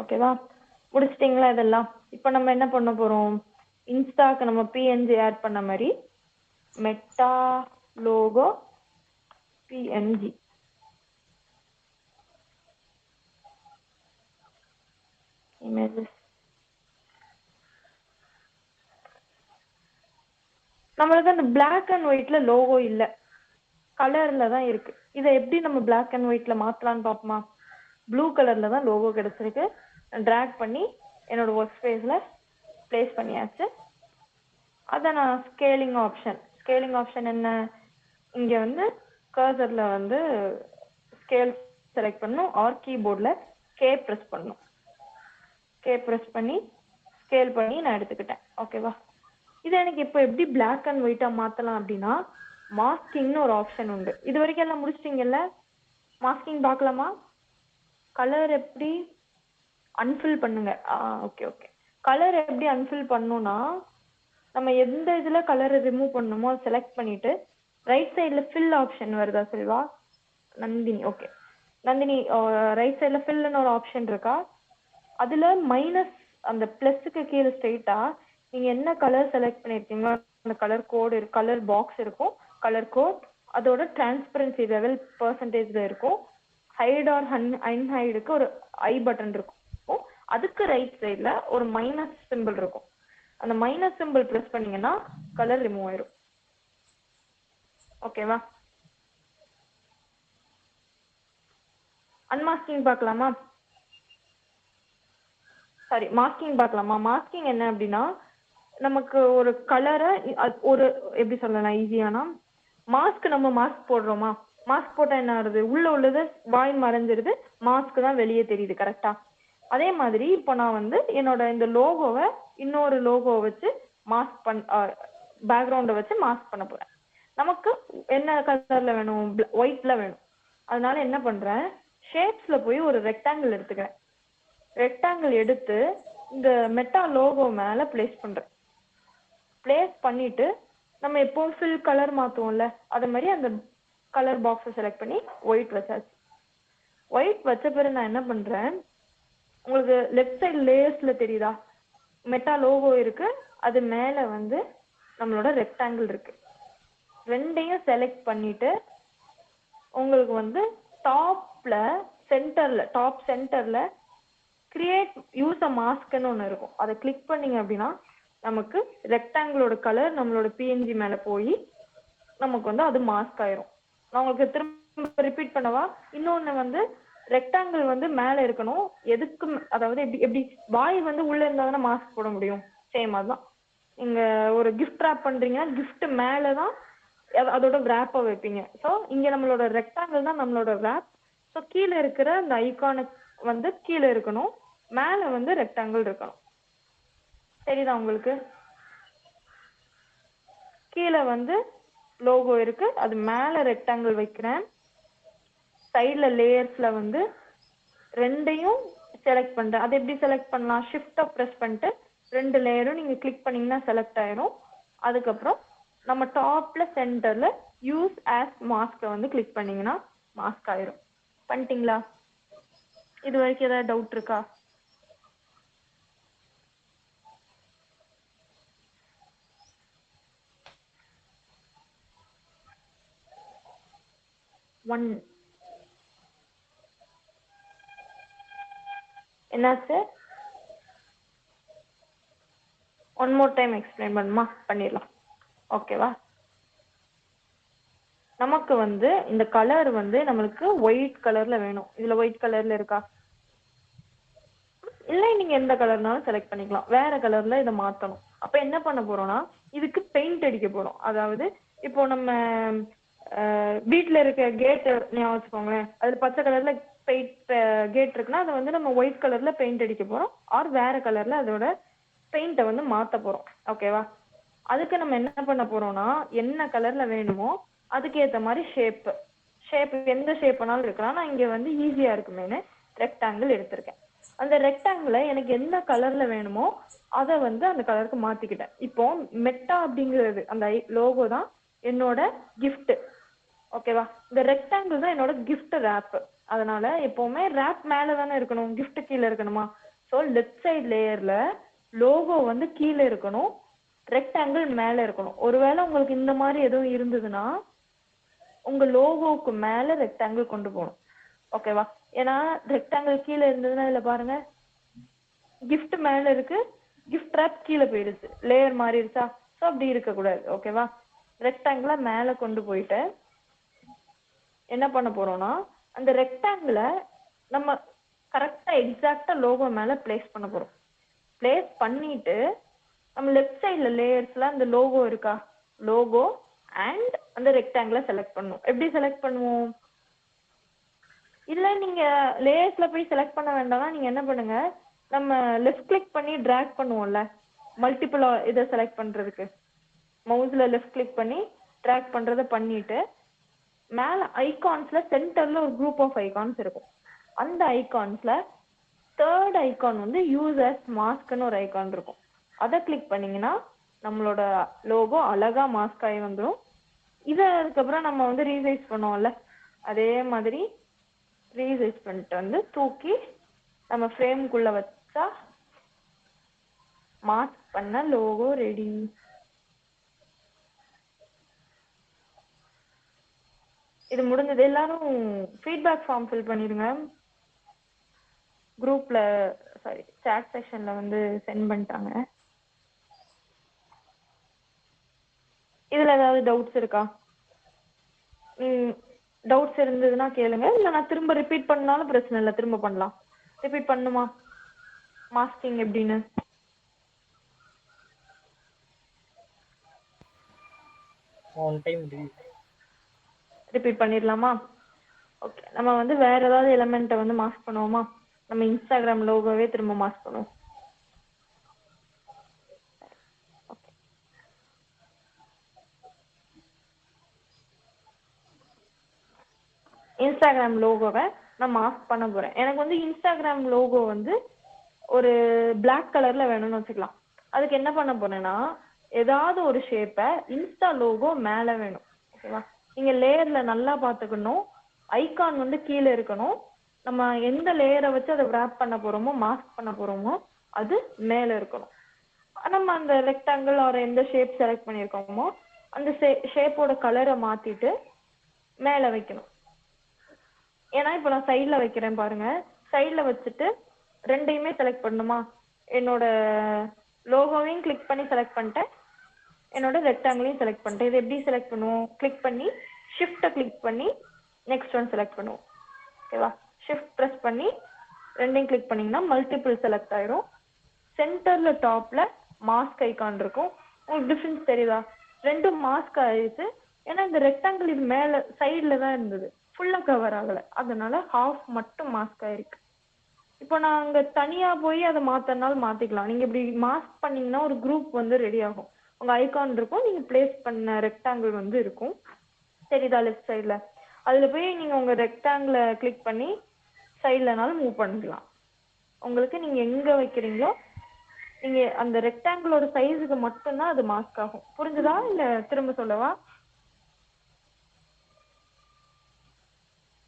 Speaker 1: ஓகேவா? முடிச்சிட்டிங்களா இதெல்லாம்? இப்போ நம்ம என்ன பண்ண போறோம், இன்ஸ்டாக்கு நம்ம பிஎன்ஜி ஆட் பண்ண மாதிரி மெட்டா லோகோ பிஎன்ஜி இமேஜஸ். நம்மளுக்கு அந்த பிளாக் அண்ட் ஒயிட்ல லோகோ இல்லை, கலர்ல தான் இருக்கு. இதை எப்படி நம்ம பிளாக் அண்ட் ஒயிட்ல மாத்தலாம்னு பார்ப்போமா? ப்ளூ கலர்ல தான் லோகோ கிடைச்சிருக்கு. ட்ராக் பண்ணி என்னோட ஒர்க் ஸ்பேஸ்ல பிளேஸ் பண்ணியாச்சு. அதை நான் ஸ்கேலிங் ஆப்ஷன் என்ன, இங்க வந்து கர்சர்ல வந்து ஸ்கேல் செலக்ட் பண்ணணும். ஆர் கீபோர்ட்ல கே ப்ரெஸ் பண்ணணும். கே ப்ரெஸ் பண்ணி ஸ்கேல் பண்ணி நான் எடுத்துக்கிட்டேன். ஓகேவா? இது எனக்கு இப்போ எப்படி பிளாக் அண்ட் ஒயிட்டா மாத்தலாம் அப்படின்னா, மாஸ்கிங்னு ஒரு ஆப்ஷன் உண்டு. இது வரைக்கும் எல்லாம் முடிச்சிட்டீங்கல்ல? மாஸ்கிங் பார்க்கலாமா? கலர் எப்படி அன்ஃபில் பண்ணுங்க. ஓகே. கலர் எப்படி அன்ஃபில் பண்ணணும்னா, நம்ம எந்த இதுல கலரை ரிமூவ் பண்ணணுமோ செலக்ட் பண்ணிட்டு ரைட் சைடுல ஃபில் ஆப்ஷன் வருதா செல்வா? நந்தினி, ஓகே. நந்தினி, ரைட் சைடுல ஃபில்னு ஒரு ஆப்ஷன் இருக்கா? அதுல மைனஸ் அந்த பிளஸ்க்கு கீழே ஸ்ட்ரெயிட்டா நீங்க என்ன கலர் செலக்ட் பண்ணிருக்கீங்களோ அந்த கலர் கோடு கலர் பாக்ஸ் இருக்கும். கலர் கோட் அதோட டிரான்ஸ்பரன்சி லெவல் பெர்சன்டேஜ்ல இருக்கும். ஹைட் ஆர் அன்ஹைடுக்கு ஒரு ஐ பட்டன் இருக்கும். அதுக்கு ரைட் சைடுல ஒரு மைனஸ் சிம்பிள் இருக்கும். அந்த மைனஸ் சிம்பிள் பிரஸ் பண்ணீங்கன்னா கலர் ரிமூவ் ஆயிரும். ஓகேவா? அன்மாஸ்கிங் பார்க்கலாமா? சாரி, மாஸ்கிங் பார்க்கலாமா? மாஸ்கிங் என்ன அப்படின்னா, நமக்கு ஒரு கலரை ஒரு எப்படி சொல்லலாம் ஈஸியானா, நம்ம மாஸ்க் போடுறோமா, மாஸ்க் போட்டா என்ன ஆகுது, உள்ள உள்ளது வாய் மறைஞ்சிருது, மாஸ்க் தான் வெளியே தெரியுது. கரெக்டா? அதே மாதிரி இப்போ நான் வந்து என்னோட இந்த லோகோவை இன்னொரு லோகோவை வச்சு பேக்ரவுண்டை வச்சு மாஸ்க் பண்ண போறேன். நமக்கு என்ன கலர்ல வேணும், ஒயிட்ல வேணும். அதனால என்ன பண்றேன், ஷேப்ஸ்ல போய் ஒரு ரெக்டாங்கிள் எடுத்துக்கிறேன். ரெக்டாங்கிள் எடுத்து இந்த மெட்டா லோகோ மேல பிளேஸ் பண்றேன். பிளேஸ் பண்ணிட்டு நம்ம எப்பவும் ஃபில் கலர் மாத்துவோம்ல, அது மாதிரி அந்த கலர் பாக்ஸை செலக்ட் பண்ணி ஒயிட் வச்சாச்சு. ஒயிட் வச்ச பிறகு நான் என்ன பண்றேன், உங்களுக்கு லெஃப்ட் சைடு லேயர்ஸ்ல தெரியுதா, மெட்டா லோகோ இருக்கு, அது மேல வந்து நம்மளோட ரெக்டாங்கிள் இருக்கு. ரெண்டையும் செலக்ட் பண்ணிட்டு உங்களுக்கு வந்து டாப்ல டாப் சென்டர்ல கிரியேட் யூஸ் அ மாஸ்க்னு ஒன்று இருக்கும். அதை கிளிக் பண்ணீங்க அப்படின்னா நமக்கு ரெக்டாங்கிளோட கலர் நம்மளோட பிஎன்ஜி மேல போய் நமக்கு வந்து அது மாஸ்க் ஆயிரும். நான் உங்களுக்கு திரும்ப ரிப்பீட் பண்ணவா? இன்னொன்னு வந்து ரெக்டாங்கிள் வந்து மேல இருக்கணும். எதுக்கு அதாவது எப்படி எப்படி வாய் வந்து உள்ள இருந்தா தானே மாஸ்க் போட முடியும். சேம் அதுதான். நீங்க ஒரு கிஃப்ட் ரேப் பண்றீங்கன்னா கிஃப்ட் மேலதான் அதோட ரேப்பை வைப்பீங்க. ஸோ இங்க நம்மளோட ரெக்டாங்கிள் தான் நம்மளோட ரேப். ஸோ கீழே இருக்கிற அந்த ஐகானுக்கு வந்து கீழே இருக்கணும், மேல வந்து ரெக்டாங்கிள் இருக்கணும். தெரியுதா உங்களுக்கு? கீழே வந்து லோகோ இருக்கு, அது மேல ரெக்டாங்கிள் வைக்கிறேன். சைட்ல லேயர்ஸ்ல வந்து ரெண்டையும் செலக்ட் பண்றேன். அது எப்படி செலக்ட் பண்ணலாம், ஷிஃப்ட்டை ப்ரெஸ் பண்ணிட்டு ரெண்டு லேயரும் நீங்க கிளிக் பண்ணீங்கன்னா செலக்ட் ஆயிரும். அதுக்கப்புறம் நம்ம டாப்ல சென்டர்ல யூஸ் ஆஸ் மாஸ்க் வந்து கிளிக் பண்ணீங்கன்னா மாஸ்க் ஆயிரும். பண்ணிட்டீங்களா? இது வரைக்கும் ஏதாவது டவுட் இருக்கா? ஒன் என்னாச்சு? ஒன் மோர் டைம் எக்ஸ்பிளைன் பண்ணுமா? பண்ணிடலாம். ஓகேவா? நமக்கு வந்து இந்த கலர் வந்து நம்மளுக்கு ஒயிட் கலர்ல வேணும். இதுல ஒயிட் கலர்ல இருக்கா? இல்லை, நீங்க எந்த கலர்னாலும் செலக்ட் பண்ணிக்கலாம். வேற கலர்ல இதை மாத்தணும். அப்ப என்ன பண்ண போறோம்னா இதுக்கு பெயிண்ட் அடிக்க போறோம். அதாவது இப்போ நம்ம வீட்டுல இருக்க கேட் ஞாபகம் வச்சுக்கோங்களேன், அது பச்சை கலர்ல பெயிண்ட் கேட் இருக்குன்னா அதை வந்து நம்ம ஒயிட் கலர்ல பெயிண்ட் அடிக்க போறோம். ஆர் வேற கலர்ல அதோட பெயிண்ட்டை வந்து மாத்த போறோம். ஓகேவா? அதுக்கு நம்ம என்ன பண்ண போறோம்னா என்ன கலர்ல வேணுமோ அதுக்கு ஏத்த மாதிரி ஷேப் எந்த ஷேப் வேணாலும் இருக்கலாம். நான் இங்க வந்து ஈஸியா இருக்குமேனு ரெக்டாங்கிள் எடுத்திருக்கேன். அந்த ரெக்டாங்கிள எனக்கு எந்த கலர்ல வேணுமோ அதை வந்து அந்த கலருக்கு மாத்திக்கிட்டேன். இப்போ மெட்டா அப்படிங்கிறது அந்த லோகோ தான் என்னோட கிஃப்ட். ஓகேவா? இந்த ரெக்டாங்கிள் தான் என்னோட கிஃப்ட் ரேப். அதனால எப்பவுமே ரேப் மேல தானே இருக்கணும், கிஃப்ட் கீழே இருக்கணுமா? ஸோ லெஃப்ட் சைட் லேயர்ல லோகோ வந்து கீழே இருக்கணும், ரெக்டாங்கிள் மேல இருக்கணும். ஒருவேளை உங்களுக்கு இந்த மாதிரி எதுவும் இருந்ததுன்னா உங்க லோகோவுக்கு மேல ரெக்டாங்கிள் கொண்டு போகணும். ஓகேவா? ஏன்னா ரெக்டாங்கிள் கீழே இருந்ததுன்னா இதுல பாருங்க, கிஃப்ட் மேல இருக்கு, கிஃப்ட் ரேப் கீழே போயிடுச்சு, லேயர் மாறிடுச்சா? ஸோ அப்படி இருக்கக்கூடாது. ஓகேவா? ரெக்டாங்கிள மேல கொண்டு போயிட்டு என்ன பண்ண போறோம்னா அந்த ரெக்டாங்கிள நம்ம கரெக்டா எக்ஸாக்டா லோகோ மேல பிளேஸ் பண்ண போறோம். பிளேஸ் பண்ணிட்டு நம்ம லெஃப்ட் சைட்ல லேயர்ஸ்ல அந்த லோகோ இருக்கா, லோகோ அண்ட் அந்த ரெக்டாங்கிள செலக்ட் பண்ணுவோம். எப்படி செலக்ட் பண்ணுவோம்? இல்ல நீங்க லேயர்ஸ்ல போய் செலக்ட் பண்ண வேண்டாம்னா நீங்க என்ன பண்ணுங்க, நம்ம லெஃப்ட் கிளிக் பண்ணி டிராக் பண்ணுவோம்ல மல்டிபிள் இதை செலக்ட் பண்றதுக்கு, மவுஸ்ல லெஃப்ட் கிளிக் பண்ணி டிராக் பண்றதை பண்ணிட்டு மேல ஐகான்ஸ்ல சென்டர்ல ஒரு குரூப் ஆஃப் ஐகான்ஸ் இருக்கும். அந்த ஐகான்ஸ்ல தேர்ட் ஐகான் வந்து யூஸ் அஸ் மாஸ்க்னு ஒரு ஐகான் இருக்கும். அதை கிளிக் பண்ணீங்கன்னா நம்மளோட லோகோ அழகா மாஸ்க் ஆகி வந்துடும். இதை அதுக்கப்புறம் நம்ம வந்து ரீசைஸ் பண்ணுவோம்ல, அதே மாதிரி ரீசைஸ் பண்ணிட்டு வந்து தூக்கி நம்ம ஃப்ரேம்குள்ள வச்சா மாஸ்க் பண்ண லோகோ ரெடி. இது முடிஞ்சது. எல்லாரும் ஃபீட்பேக் ஃபார்ம் ஃபில் பண்ணிடுங்க. குரூப்ல சாரி சாட் செக்ஷன்ல வந்து சென்ட் பண்ணிட்டாங்க. இதுல ஏதாவது டவுட்ஸ் இருக்கா? டவுட்ஸ் இருந்ததுன்னா கேளுங்க, இல்லை நான் திரும்ப ரிப்பீட் பண்ணாலும் பிரச்சனை இல்லை, திரும்ப பண்ணலாம். ரிப்பீட் பண்ணுமா மாஸ்கிங் எப்படின்னு?
Speaker 4: ஒன் டைம்
Speaker 1: ரிப்பீட் பண்ணிடலாமா? ஓகே, நம்ம வந்து வேற ஏதாவது எலிமெண்ட்டை வந்து மாஸ்க் பண்ணுவோமா? நம்ம இன்ஸ்டாகிராம் லோகோவே திரும்ப மாஸ்க் பண்ணுவோம். இன்ஸ்டாகிராம் லோகோவை நான் மாஸ்க் பண்ண போறேன். எனக்கு வந்து இன்ஸ்டாகிராம் லோகோ வந்து ஒரு பிளாக் கலர்ல வேணும்னு வச்சுக்கலாம். அதுக்கு என்ன பண்ண போறேன்னா ஏதாவது ஒரு ஷேப்பை இன்ஸ்டா லோகோ மேல வேணும். ஓகேவா? நீங்க லேயர்ல நல்லா பாத்துக்கணும். ஐகான் வந்து கீழே இருக்கணும். நம்ம எந்த லேயரை வச்சு அதை wrap பண்ண போறோமோ மாஸ்க் பண்ண போறோமோ அது மேல இருக்கணும். நம்ம அந்த ரெக்டாங்கிள் ஆர் எந்த ஷேப் செலக்ட் பண்ணியிருக்கோமோ அந்த ஷேப்போட கலரை மாத்திட்டு மேல வைக்கணும். ஏன்னா இப்போ நான் சைட்ல வைக்கிறேன் பாருங்க. சைட்ல வச்சுட்டு ரெண்டையுமே செலக்ட் பண்ணணுமா? என்னோட லோகோவையும் கிளிக் பண்ணி செலக்ட் பண்ணிட்டேன், என்னோட ரெக்டாங்கிளையும் செலக்ட் பண்ணிட்டேன். இது எப்படி செலக்ட் பண்ணுவோம்? கிளிக் பண்ணி ஷிஃப்ட்டை கிளிக் பண்ணி நெக்ஸ்ட் ஒன் செலக்ட் பண்ணுவோம். ஓகேவா? ஷிஃப்ட் ப்ரெஸ் பண்ணி ரெண்டையும் கிளிக் பண்ணீங்கன்னா மல்டிபிள் செலக்ட் ஆயிரும். சென்டர்ல டாப்ல மாஸ்க் ஐகான் இருக்கும். உங்களுக்கு டிஃபரன்ஸ் தெரியுதா? ரெண்டும் மாஸ்க் ஆயிடுச்சு. ஏன்னா இந்த ரெக்டாங்கிள் இது மேல சைட்ல தான் இருந்தது, ஃபுல்லா கவர் ஆகல, அதனால ஹாஃப் மட்டும் மாஸ்க் ஆயிருக்கு. இப்போ நான் அங்க தனியா போய் அதை மாத்தனாலும் மாத்திக்கலாம். நீங்க இப்படி மாஸ்க் பண்ணீங்கன்னா ஒரு குரூப் வந்து ரெடி ஆகும். உங்க ஐகான் இருக்கும், நீங்க பிளேஸ் பண்ண ரெக்டாங்கிள் வந்து இருக்கும். தெரியுதா? லெஃப்ட் சைட்ல அதுல போய் நீங்க உங்க ரெக்டாங்கிளை கிளிக் பண்ணி சைட்லனாலும் மூவ் பண்ணிக்கலாம். உங்களுக்கு நீங்க எங்க வைக்கிறீங்களோ நீங்க அந்த ரெக்டாங்கிளோட சைஸுக்கு மட்டும்தான் அது மாஸ்க் ஆகும். புரிஞ்சுதா இல்ல திரும்ப சொல்லவா?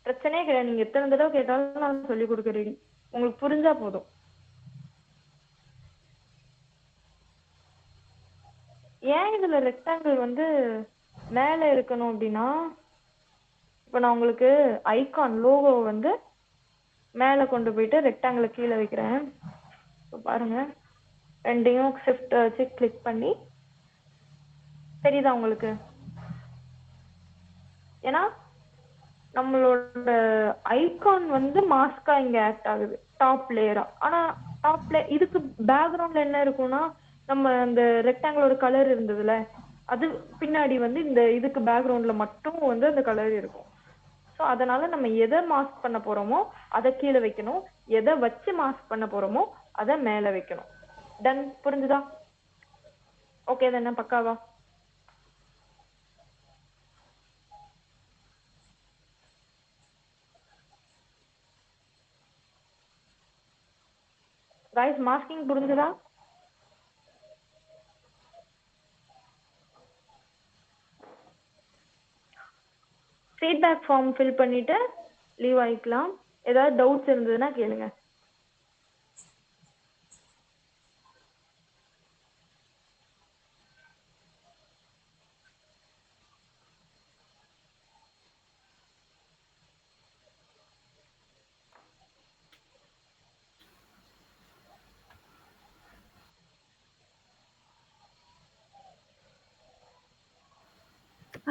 Speaker 1: பிரச்சனையே கிடையாது. நீங்க எத்தனை தடவை கேட்டாலும் நான் சொல்லி கொடுக்க ரெடி. உங்களுக்கு புரிஞ்சா போதும். ஏன் இதுல ரெக்டாங்கிள் வந்து மேல இருக்கணும் அப்படின்னா, இப்போ நான் உங்களுக்கு ஐகான் லோகோ வந்து மேல கொண்டு போயிட்டு ரெக்டாங்கிளை கீழே வைக்கிறேன். இப்போ பாருங்க, ரெண்டையும் ஷிஃப்ட் வச்சு கிளிக் பண்ணி, தெரியுதா உங்களுக்கு? ஏன்னா நம்மளோட ஐகான் வந்து மாஸ்கா இங்க ஆக்ட் ஆகுது டாப் லேயரா. ஆனா இதுக்கு பேக்ரவுண்ட்ல என்ன இருக்கும்னா நம்ம அந்த ரெக்டாங்கிளோட கலர் இருந்ததுல அது பின்னாடி வந்து இந்த இதுக்கு பேக்ரவுண்ட்ல மட்டும் வந்து அந்த கலர் இருக்கும். ஸோ அதனால நம்ம எதை மாஸ்க் பண்ண போறோமோ அதை கீழே வைக்கணும், எதை வச்சு மாஸ்க் பண்ண போறோமோ அதை மேல வைக்கணும். டன். புரிஞ்சுதா? ஓகே தானே? பக்காவா? गाइस மாஸ்கிங் புரிஞ்சுதா? ஃபீட்பேக் ஃபார்ம் ஃபில் பண்ணிட்டு லீவ் ஆயிக்கலாம். ஏதாவது டவுட்ஸ் இருந்ததுன்னா கேளுங்க.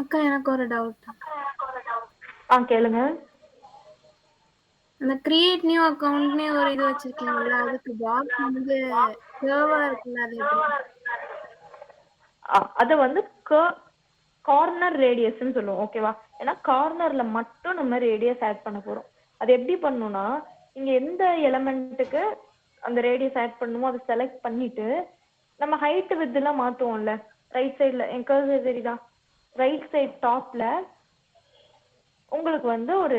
Speaker 5: அக்கா எனக்கு ஒரு டவுட்.
Speaker 1: கேளுங்க.
Speaker 5: அந்த கிரியேட் நியூ அக்கவுண்ட்னே ஒரு இது வச்சிருக்கீங்கல்ல, அதுக்கு பாக்ஸ் வந்து கேர்வா இருக்குல்ல, அது எப்படி?
Speaker 1: அது வந்து கார்னர் ரேடியஸ்ன்னு சொல்லுவோம். ஓகேவா? ஏன்னா கார்னர்ல மட்டும் நம்ம ரேடியஸ் ஆட் பண்ண போறோம். அது எப்படி பண்ணணும்னா, இங்க எந்த எலமெண்ட்டுக்கு அந்த ரேடியஸ் ஆட் பண்ணணுமோ அதை செலக்ட் பண்ணிட்டு நம்ம ஹைட் வித் எல்லாம் மாத்துவோம்ல. ரைட் சைட்ல என் கர்சர் தெரியுதா? ரைட் சைட் டாப்ல உங்களுக்கு வந்து ஒரு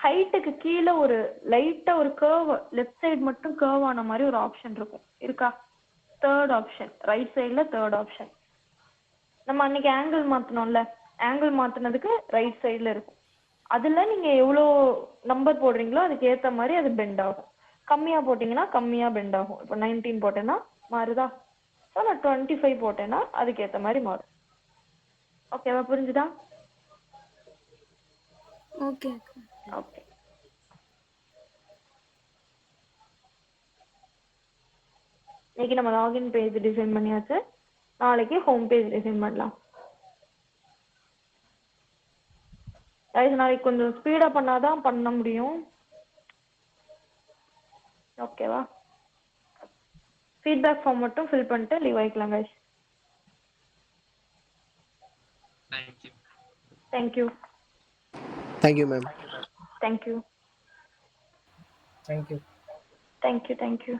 Speaker 1: ஹைட்டுக்கு கீழே ஒரு லைட்டா ஒரு கர்வ், லெஃப்ட் சைடு மட்டும் கர்வ் ஆன மாதிரி ஒரு ஆப்ஷன் இருக்கும். இருக்கா? தேர்ட் ஆப்ஷன், ரைட் சைட்ல தேர்ட் ஆப்ஷன். நம்ம அன்னைக்கு ஆங்கிள் மாத்தணும்ல, ஆங்கிள் மாத்தினதுக்கு ரைட் சைட்ல இருக்கும். அதுல நீங்க எவ்வளோ நம்பர் போடுறீங்களோ அதுக்கு ஏத்த மாதிரி அது பெண்ட் ஆகும். கம்மியா போட்டீங்கன்னா கம்மியா பெண்ட் ஆகும். இப்போ 19 போட்டேன்னா மாறுதா? ஸோ நான் 25 போட்டேன்னா அதுக்கு ஏத்த மாதிரி மாறும். ஓகேவா? புரிஞ்சுதா?
Speaker 5: ஓகே.
Speaker 1: ஓகே. இன்னைக்கு நம்ம லாகின் பேஜ் டிசைன் பண்ணியாச்சு. நாளைக்கு ஹோம் பேஜ் டிசைன் பண்ணலாம். நாளைக்கு கொஞ்சம் ஸ்பீடா பண்ணாதான் பண்ண முடியும். ஓகேவா? ஃபீட்பேக் ஃபார்ம் மட்டும் ஃபில் பண்ணிட்டு லீவ் ஆயிக்கலாம் guys.
Speaker 3: Thank you.
Speaker 1: Thank you.
Speaker 6: Thank you ma'am.
Speaker 1: Thank you.
Speaker 4: Thank you.
Speaker 1: Thank you. Thank you.